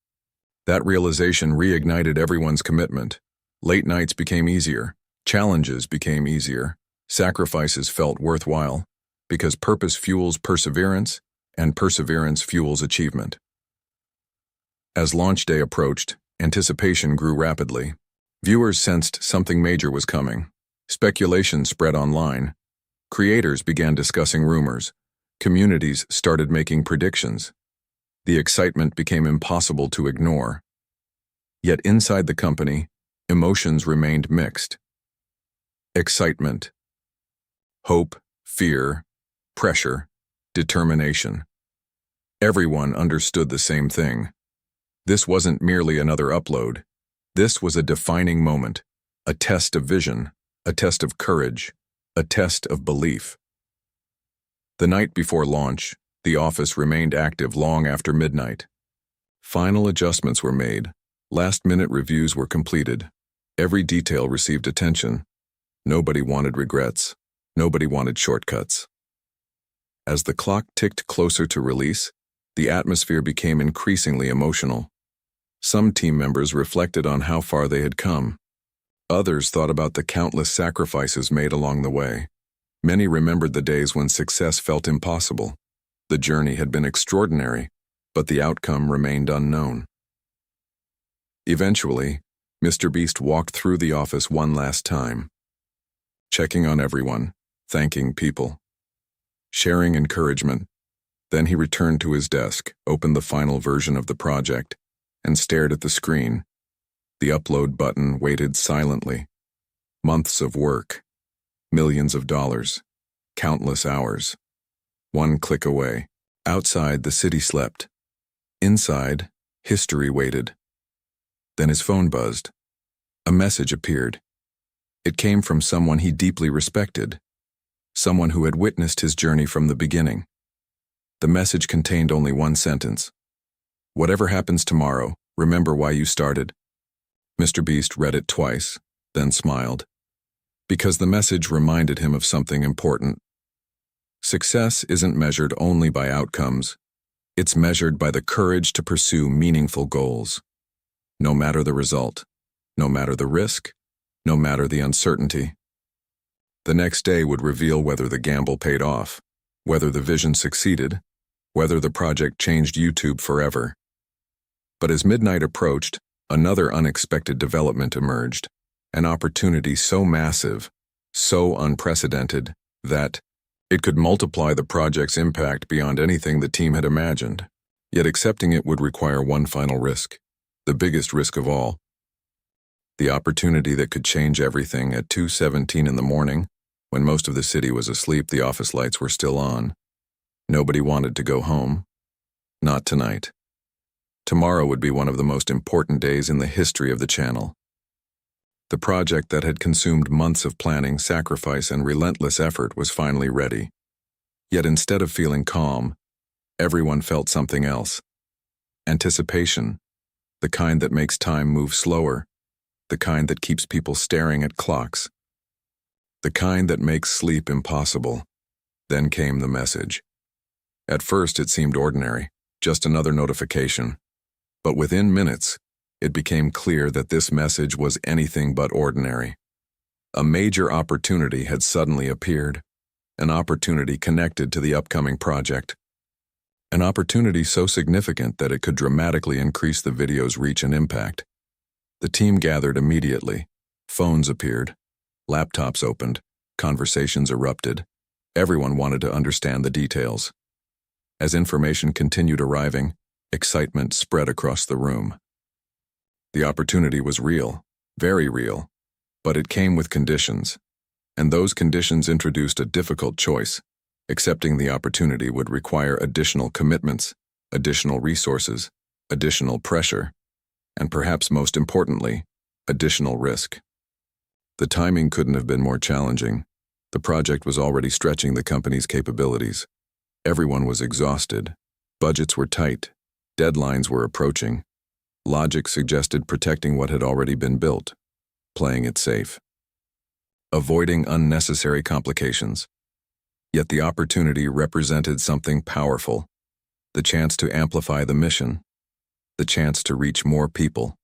That realization reignited everyone's commitment. Late nights became easier, challenges became easier, sacrifices felt worthwhile, because purpose fuels perseverance, and perseverance fuels achievement. As launch day approached, anticipation grew rapidly. Viewers sensed something major was coming. Speculation spread online. Creators began discussing rumors. Communities started making predictions. The excitement became impossible to ignore. Yet inside the company, emotions remained mixed. Excitement, hope, fear, pressure, determination. Everyone understood the same thing. This wasn't merely another upload. This was a defining moment, a test of vision, a test of courage, a test of belief. The night before launch, the office remained active long after midnight. Final adjustments were made, Last-minute reviews were completed. Every detail received attention. Nobody wanted regrets. Nobody wanted shortcuts. As the clock ticked closer to release, the atmosphere became increasingly emotional. Some team members reflected on how far they had come. Others thought about the countless sacrifices made along the way. Many remembered the days when success felt impossible. The journey had been extraordinary, but the outcome remained unknown. Eventually, MrBeast walked through the office one last time, checking on everyone, thanking people, sharing encouragement. Then he returned to his desk, opened the final version of the project, and stared at the screen. The upload button waited silently. Months of work, millions of dollars, countless hours. One click away. Outside, the city slept. Inside, history waited. Then his phone buzzed. A message appeared. It came from someone he deeply respected, someone who had witnessed his journey from the beginning. The message contained only one sentence. "Whatever happens tomorrow, remember why you started." MrBeast read it twice, then smiled, because the message reminded him of something important. Success isn't measured only by outcomes. It's measured by the courage to pursue meaningful goals. No matter the result, no matter the risk, no matter the uncertainty. The next day would reveal whether the gamble paid off, whether the vision succeeded, whether the project changed YouTube forever. But as midnight approached, another unexpected development emerged, an opportunity so massive, so unprecedented, that it could multiply the project's impact beyond anything the team had imagined. Yet accepting it would require one final risk, the biggest risk of all. The opportunity that could change everything. At 2:17 in the morning, when most of the city was asleep, the office lights were still on. Nobody wanted to go home. Not tonight. Tomorrow would be one of the most important days in the history of the channel. The project that had consumed months of planning, sacrifice, and relentless effort was finally ready. Yet instead of feeling calm, everyone felt something else. Anticipation, the kind that makes time move slower, the kind that keeps people staring at clocks, the kind that makes sleep impossible. Then came the message. At first it seemed ordinary, just another notification. But within minutes, it became clear that this message was anything but ordinary. A major opportunity had suddenly appeared, an opportunity connected to the upcoming project. An opportunity so significant that it could dramatically increase the video's reach and impact. The team gathered immediately. Phones appeared. Laptops opened. Conversations erupted. Everyone wanted to understand the details. As information continued arriving, excitement spread across the room. The opportunity was real, very real, but it came with conditions, and those conditions introduced a difficult choice. Accepting the opportunity would require additional commitments, additional resources, additional pressure, and perhaps most importantly, additional risk. The timing couldn't have been more challenging. The project was already stretching the company's capabilities. Everyone was exhausted. Budgets were tight. Deadlines were approaching. Logic suggested protecting what had already been built, playing it safe, avoiding unnecessary complications. Yet the opportunity represented something powerful, the chance to amplify the mission, the chance to reach more people,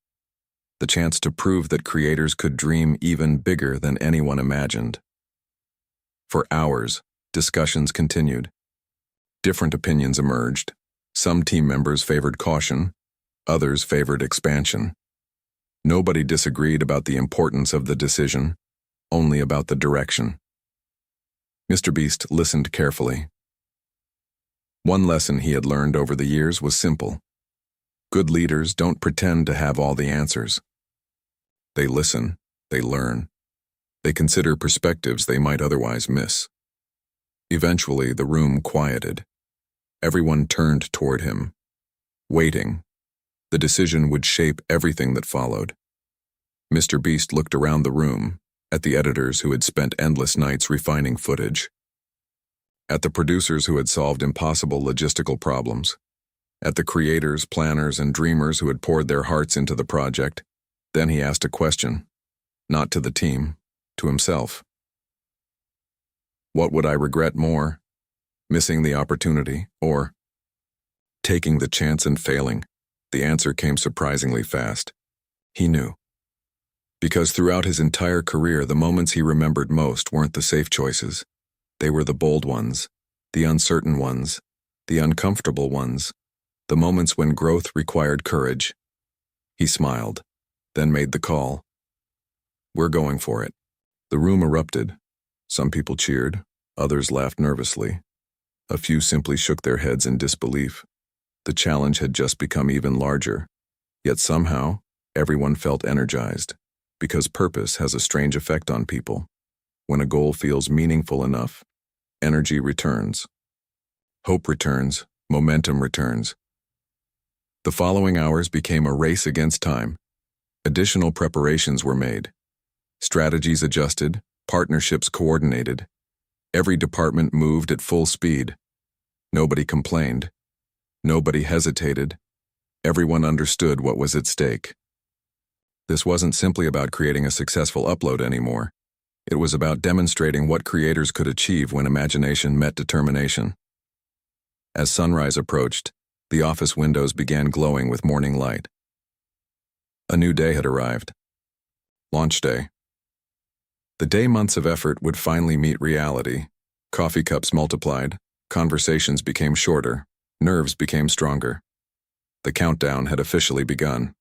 the chance to prove that creators could dream even bigger than anyone imagined. For hours, discussions continued. Different opinions emerged. Some team members favored caution, others favored expansion. Nobody disagreed about the importance of the decision, only about the direction. MrBeast listened carefully. One lesson he had learned over the years was simple. Good leaders don't pretend to have all the answers. They listen, they learn, they consider perspectives they might otherwise miss. Eventually, the room quieted. Everyone turned toward him, waiting. The decision would shape everything that followed. MrBeast looked around the room, at the editors who had spent endless nights refining footage, at the producers who had solved impossible logistical problems, at the creators, planners, and dreamers who had poured their hearts into the project. Then he asked a question, not to the team, to himself. What would I regret more? Missing the opportunity, or taking the chance and failing? The answer came surprisingly fast. He knew. Because throughout his entire career, the moments he remembered most weren't the safe choices. They were the bold ones, the uncertain ones, the uncomfortable ones, the moments when growth required courage. He smiled, then made the call. We're going for it. The room erupted. Some people cheered, others laughed nervously. A few simply shook their heads in disbelief. The challenge had just become even larger. Yet somehow, everyone felt energized, because purpose has a strange effect on people. When a goal feels meaningful enough, energy returns. Hope returns, momentum returns. The following hours became a race against time. Additional preparations were made. Strategies adjusted, partnerships coordinated. Every department moved at full speed. Nobody complained. Nobody hesitated. Everyone understood what was at stake. This wasn't simply about creating a successful upload anymore. It was about demonstrating what creators could achieve when imagination met determination. As sunrise approached, the office windows began glowing with morning light. A new day had arrived. Launch day. The day months of effort would finally meet reality. Coffee cups multiplied, conversations became shorter, nerves became stronger. The countdown had officially begun.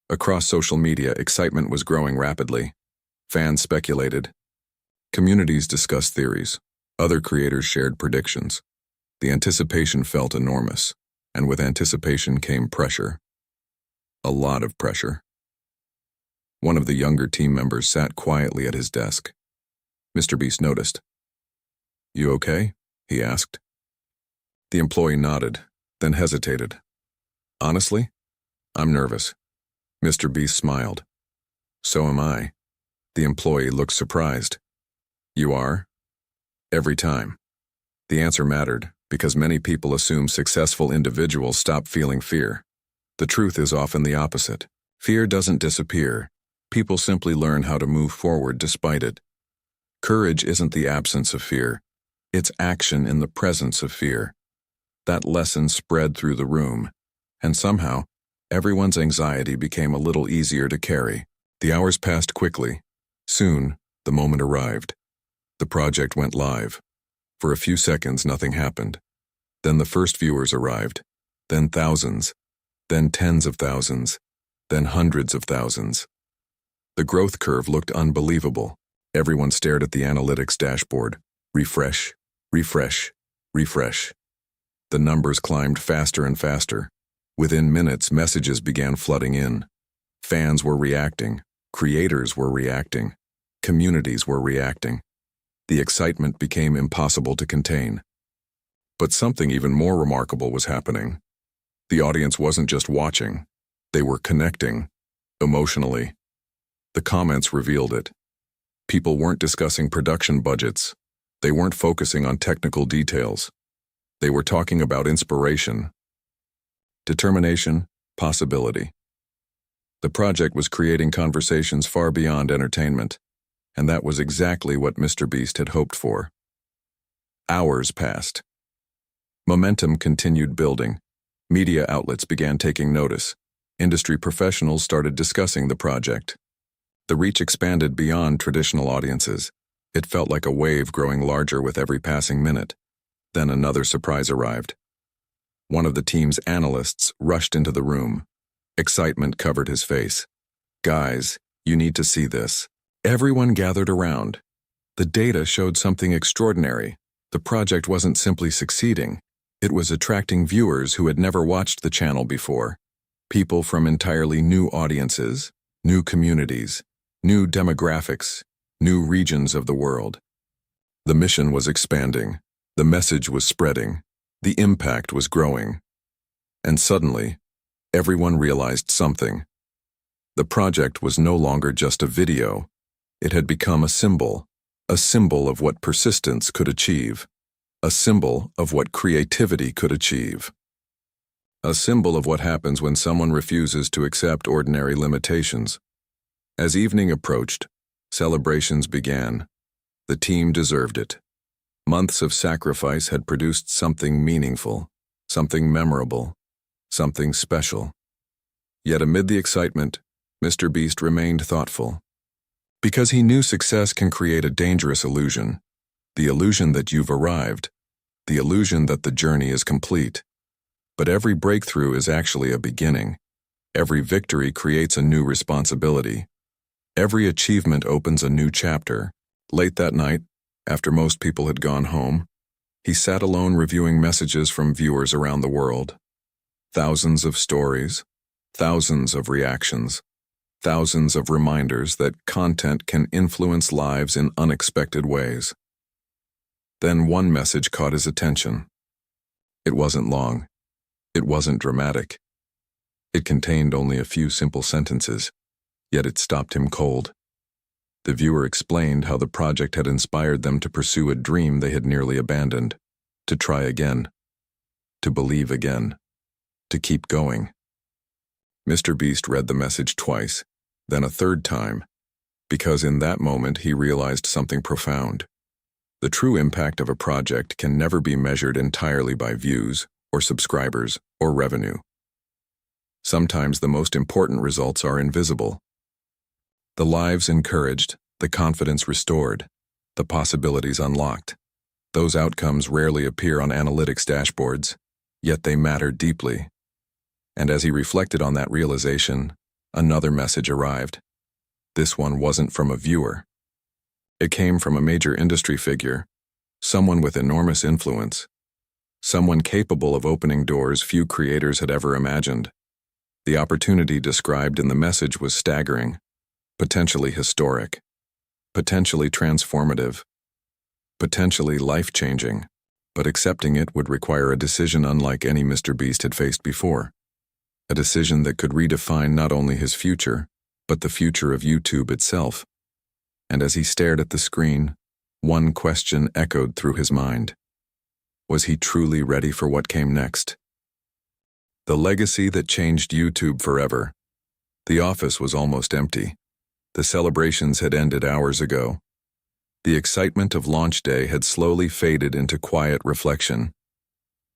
Across social media, excitement was growing rapidly. Fans speculated. Communities discussed theories. Other creators shared predictions. The anticipation felt enormous, and with anticipation came pressure. A lot of pressure. One of the younger team members sat quietly at his desk. MrBeast noticed. You okay? He asked. The employee nodded, then hesitated. Honestly, I'm nervous. MrBeast smiled. So am I. The employee looked surprised. You are? Every time. The answer mattered, because many people assume successful individuals stop feeling fear. The truth is often the opposite. Fear doesn't disappear. People simply learn how to move forward despite it. Courage isn't the absence of fear. It's action in the presence of fear. That lesson spread through the room, and somehow, everyone's anxiety became a little easier to carry. The hours passed quickly. Soon, the moment arrived. The project went live. For a few seconds, nothing happened. Then the first viewers arrived. Then thousands. Then tens of thousands. Then hundreds of thousands. The growth curve looked unbelievable. Everyone stared at the analytics dashboard. Refresh, refresh, refresh. The numbers climbed faster and faster. Within minutes, messages began flooding in. Fans were reacting. Creators were reacting. Communities were reacting. The excitement became impossible to contain. But something even more remarkable was happening. The audience wasn't just watching. They were connecting, emotionally. The comments revealed it. People weren't discussing production budgets. They weren't focusing on technical details. They were talking about inspiration, determination, possibility. The project was creating conversations far beyond entertainment, and that was exactly what MrBeast had hoped for. Hours passed. Momentum continued building. Media outlets began taking notice. Industry professionals started discussing the project. The reach expanded beyond traditional audiences. It felt like a wave growing larger with every passing minute. Then another surprise arrived. One of the team's analysts rushed into the room. Excitement covered his face. Guys, you need to see this. Everyone gathered around. The data showed something extraordinary. The project wasn't simply succeeding. It was attracting viewers who had never watched the channel before. People from entirely new audiences, new communities, new demographics, new regions of the world. The mission was expanding. The message was spreading. The impact was growing. And suddenly, everyone realized something. The project was no longer just a video. It had become a symbol of what persistence could achieve, a symbol of what creativity could achieve. a symbol of what happens when someone refuses to accept ordinary limitations. As evening approached, celebrations began. The team deserved it. Months of sacrifice had produced something meaningful, something memorable, something special. Yet amid the excitement, MrBeast remained thoughtful. Because he knew success can create a dangerous illusion. The illusion that you've arrived. The illusion that the journey is complete. But every breakthrough is actually a beginning. Every victory creates a new responsibility. Every achievement opens a new chapter. Late that night, after most people had gone home, he sat alone reviewing messages from viewers around the world. Thousands of stories, thousands of reactions, thousands of reminders that content can influence lives in unexpected ways. Then one message caught his attention. It wasn't long. It wasn't dramatic. It contained only a few simple sentences, yet it stopped him cold. The viewer explained how the project had inspired them to pursue a dream they had nearly abandoned, to try again, to believe again, to keep going. MrBeast read the message twice, then a third time, because in that moment he realized something profound. The true impact of a project can never be measured entirely by views, or subscribers, or revenue. Sometimes the most important results are invisible. The lives encouraged, the confidence restored, the possibilities unlocked. Those outcomes rarely appear on analytics dashboards, yet they matter deeply. And as he reflected on that realization, another message arrived. This one wasn't from a viewer. It came from a major industry figure, someone with enormous influence, someone capable of opening doors few creators had ever imagined. The opportunity described in the message was staggering, potentially historic, potentially transformative, potentially life-changing, but accepting it would require a decision unlike any MrBeast had faced before. A decision that could redefine not only his future, but the future of YouTube itself. And as he stared at the screen, one question echoed through his mind. Was he truly ready for what came next? The legacy that changed YouTube forever. The office was almost empty. The celebrations had ended hours ago. The excitement of launch day had slowly faded into quiet reflection.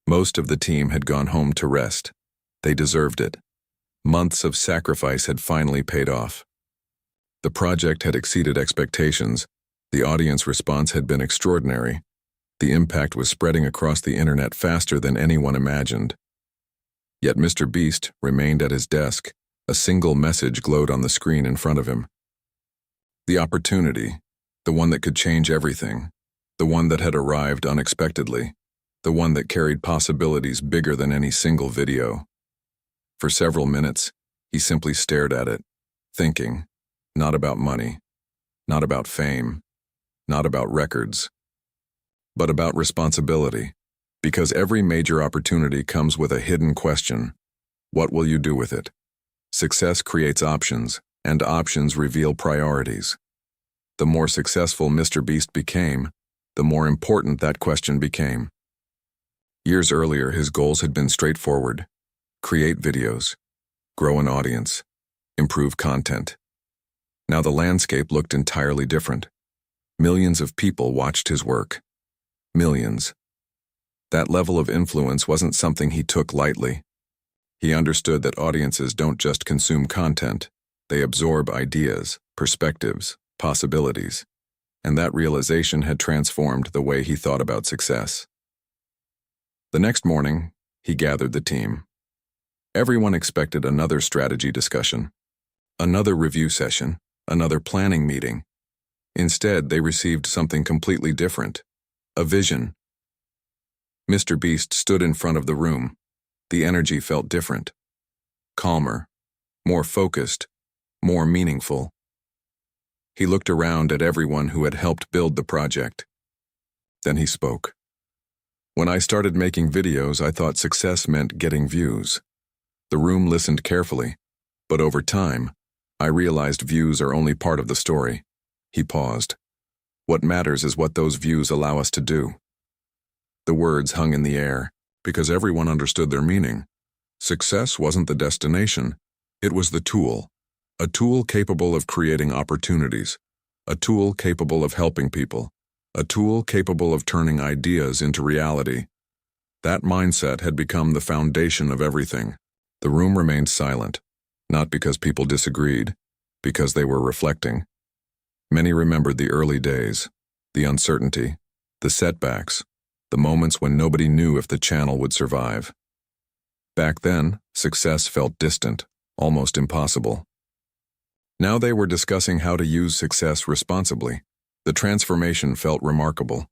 Most of the team had gone home to rest. They deserved it. Months of sacrifice had finally paid off. The project had exceeded expectations. The audience response had been extraordinary. The impact was spreading across the internet faster than anyone imagined. Yet MrBeast remained at his desk. A single message glowed on the screen in front of him. The opportunity, the one that could change everything, the one that had arrived unexpectedly, the one that carried possibilities bigger than any single video. For several minutes, he simply stared at it, thinking, not about money, not about fame, not about records, but about responsibility, because every major opportunity comes with a hidden question. What will you do with it? Success creates options, and options reveal priorities. The more successful MrBeast became, the more important that question became. Years earlier, his goals had been straightforward. Create videos, grow an audience, improve content. Now the landscape looked entirely different. Millions of people watched his work. Millions. That level of influence wasn't something he took lightly. He understood that audiences don't just consume content, they absorb ideas, perspectives, possibilities, and that realization had transformed the way he thought about success. The next morning, he gathered the team. Everyone expected another strategy discussion, another review session, another planning meeting. Instead, they received something completely different, a vision. MrBeast stood in front of the room. The energy felt different, calmer, more focused, more meaningful. He looked around at everyone who had helped build the project. Then he spoke. When I started making videos, I thought success meant getting views. The room listened carefully, but over time, I realized views are only part of the story. He paused. What matters is what those views allow us to do. The words hung in the air, because everyone understood their meaning. Success wasn't the destination, it was the tool. A tool capable of creating opportunities, a tool capable of helping people, a tool capable of turning ideas into reality. That mindset had become the foundation of everything. The room remained silent, not because people disagreed, because they were reflecting. Many remembered the early days, the uncertainty, the setbacks, the moments when nobody knew if the channel would survive. Back then, success felt distant, almost impossible. Now they were discussing how to use success responsibly. The transformation felt remarkable.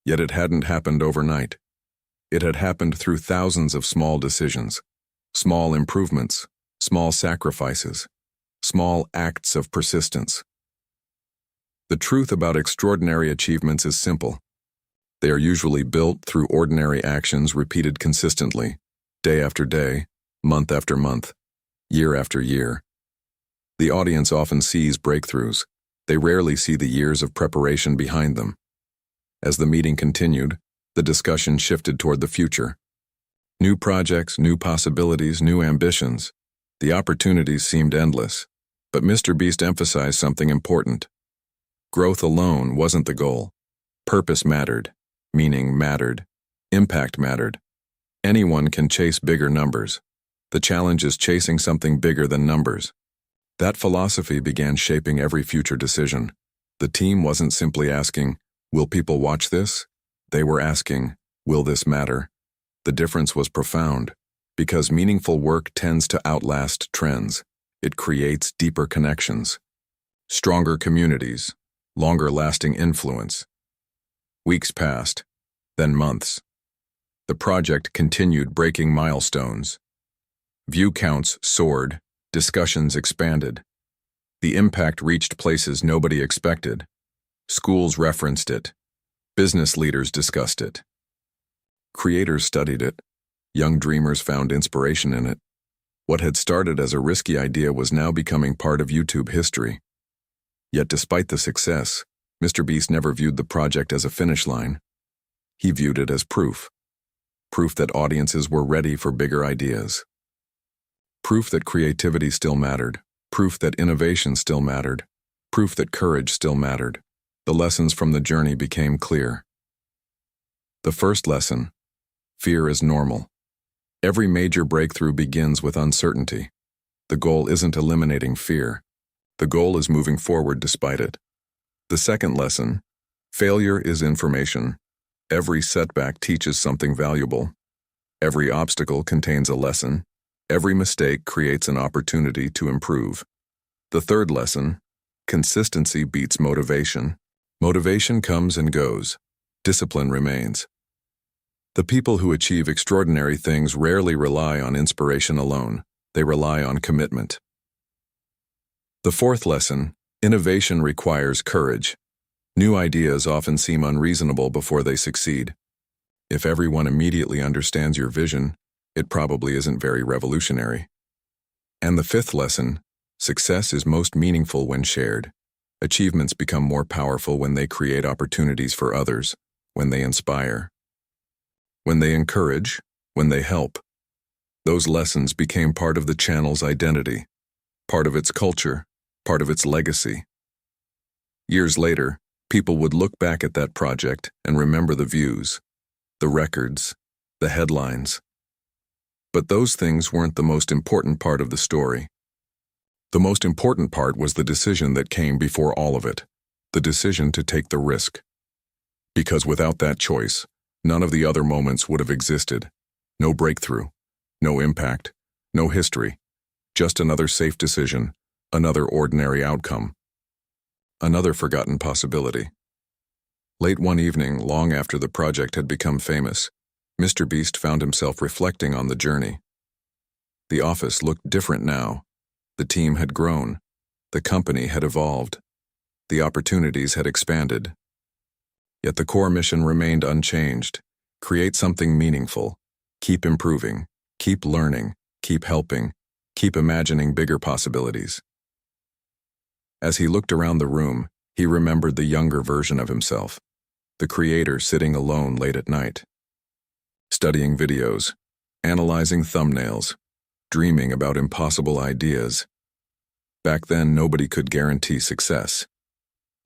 Yet it hadn't happened overnight. It had happened through thousands of small decisions, small improvements, small sacrifices, small acts of persistence. The truth about extraordinary achievements is simple. They are usually built through ordinary actions repeated consistently, day after day, month after month, year after year. The audience often sees breakthroughs. They rarely see the years of preparation behind them. As the meeting continued, the discussion shifted toward the future. New projects, new possibilities, new ambitions. The opportunities seemed endless. But MrBeast emphasized something important. Growth alone wasn't the goal. Purpose mattered. Meaning mattered. Impact mattered. Anyone can chase bigger numbers. The challenge is chasing something bigger than numbers. That philosophy began shaping every future decision. The team wasn't simply asking, "Will people watch this?" They were asking, "Will this matter?" The difference was profound, because meaningful work tends to outlast trends. It creates deeper connections, stronger communities, longer-lasting influence. Weeks passed, then months. The project continued breaking milestones. View counts soared, discussions expanded. The impact reached places nobody expected. Schools referenced it. Business leaders discussed it. Creators studied it. Young dreamers found inspiration in it. What had started as a risky idea was now becoming part of YouTube history. Yet despite the success, MrBeast never viewed the project as a finish line. He viewed it as proof. Proof that audiences were ready for bigger ideas. Proof that creativity still mattered. Proof that innovation still mattered. Proof that courage still mattered. The lessons from the journey became clear. The first lesson: fear is normal. Every major breakthrough begins with uncertainty. The goal isn't eliminating fear. The goal is moving forward despite it. The second lesson: failure is information. Every setback teaches something valuable. Every obstacle contains a lesson. Every mistake creates an opportunity to improve. The third lesson: consistency beats motivation. Motivation comes and goes. Discipline remains. The people who achieve extraordinary things rarely rely on inspiration alone. They rely on commitment. The fourth lesson: innovation requires courage. New ideas often seem unreasonable before they succeed. If everyone immediately understands your vision, it probably isn't very revolutionary. And the fifth lesson: success is most meaningful when shared. Achievements become more powerful when they create opportunities for others, when they inspire, when they encourage, when they help. Those lessons became part of the channel's identity, part of its culture, part of its legacy. Years later, people would look back at that project and remember the views, the records, the headlines. But those things weren't the most important part of the story. The most important part was the decision that came before all of it, the decision to take the risk. Because without that choice, none of the other moments would have existed. No breakthrough, no impact, no history, just another safe decision, another ordinary outcome. Another forgotten possibility. Late one evening, long after the project had become famous, MrBeast found himself reflecting on the journey. The office looked different now. The team had grown. The company had evolved. The opportunities had expanded. Yet the core mission remained unchanged. Create something meaningful. Keep improving. Keep learning. Keep helping. Keep imagining bigger possibilities. As he looked around the room, he remembered the younger version of himself, the creator sitting alone late at night, studying videos, analyzing thumbnails, dreaming about impossible ideas. Back then, nobody could guarantee success.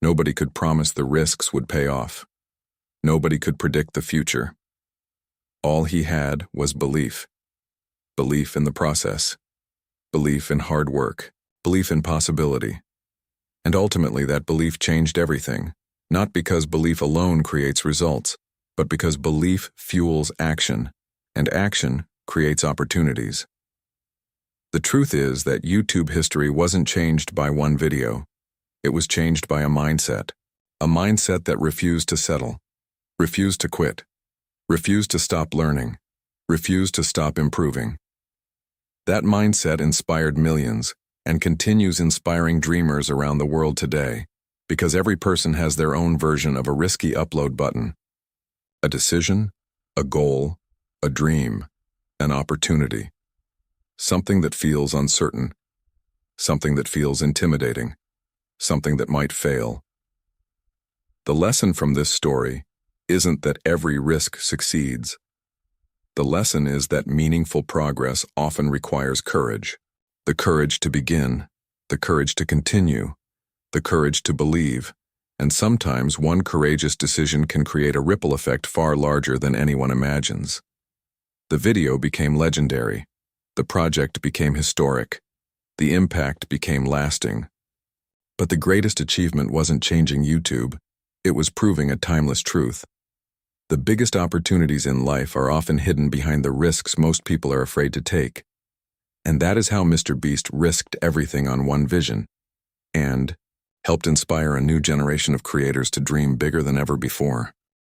Nobody could promise the risks would pay off. Nobody could predict the future. All he had was belief. Belief in the process. Belief in hard work. Belief in possibility. And ultimately, that belief changed everything, not because belief alone creates results, but because belief fuels action, and action creates opportunities. The truth is that YouTube history wasn't changed by one video. It was changed by a mindset that refused to settle, refused to quit, refused to stop learning, refused to stop improving. That mindset inspired millions and continues inspiring dreamers around the world today, because every person has their own version of a risky upload button. A decision, a goal, a dream, an opportunity. Something that feels uncertain, something that feels intimidating, something that might fail. The lesson from this story isn't that every risk succeeds. The lesson is that meaningful progress often requires courage. The courage to begin, the courage to continue, the courage to believe, and sometimes one courageous decision can create a ripple effect far larger than anyone imagines. The video became legendary. The project became historic. The impact became lasting. But the greatest achievement wasn't changing YouTube. It was proving a timeless truth. The biggest opportunities in life are often hidden behind the risks most people are afraid to take. And that is how MrBeast risked everything on one vision and helped inspire a new generation of creators to dream bigger than ever before.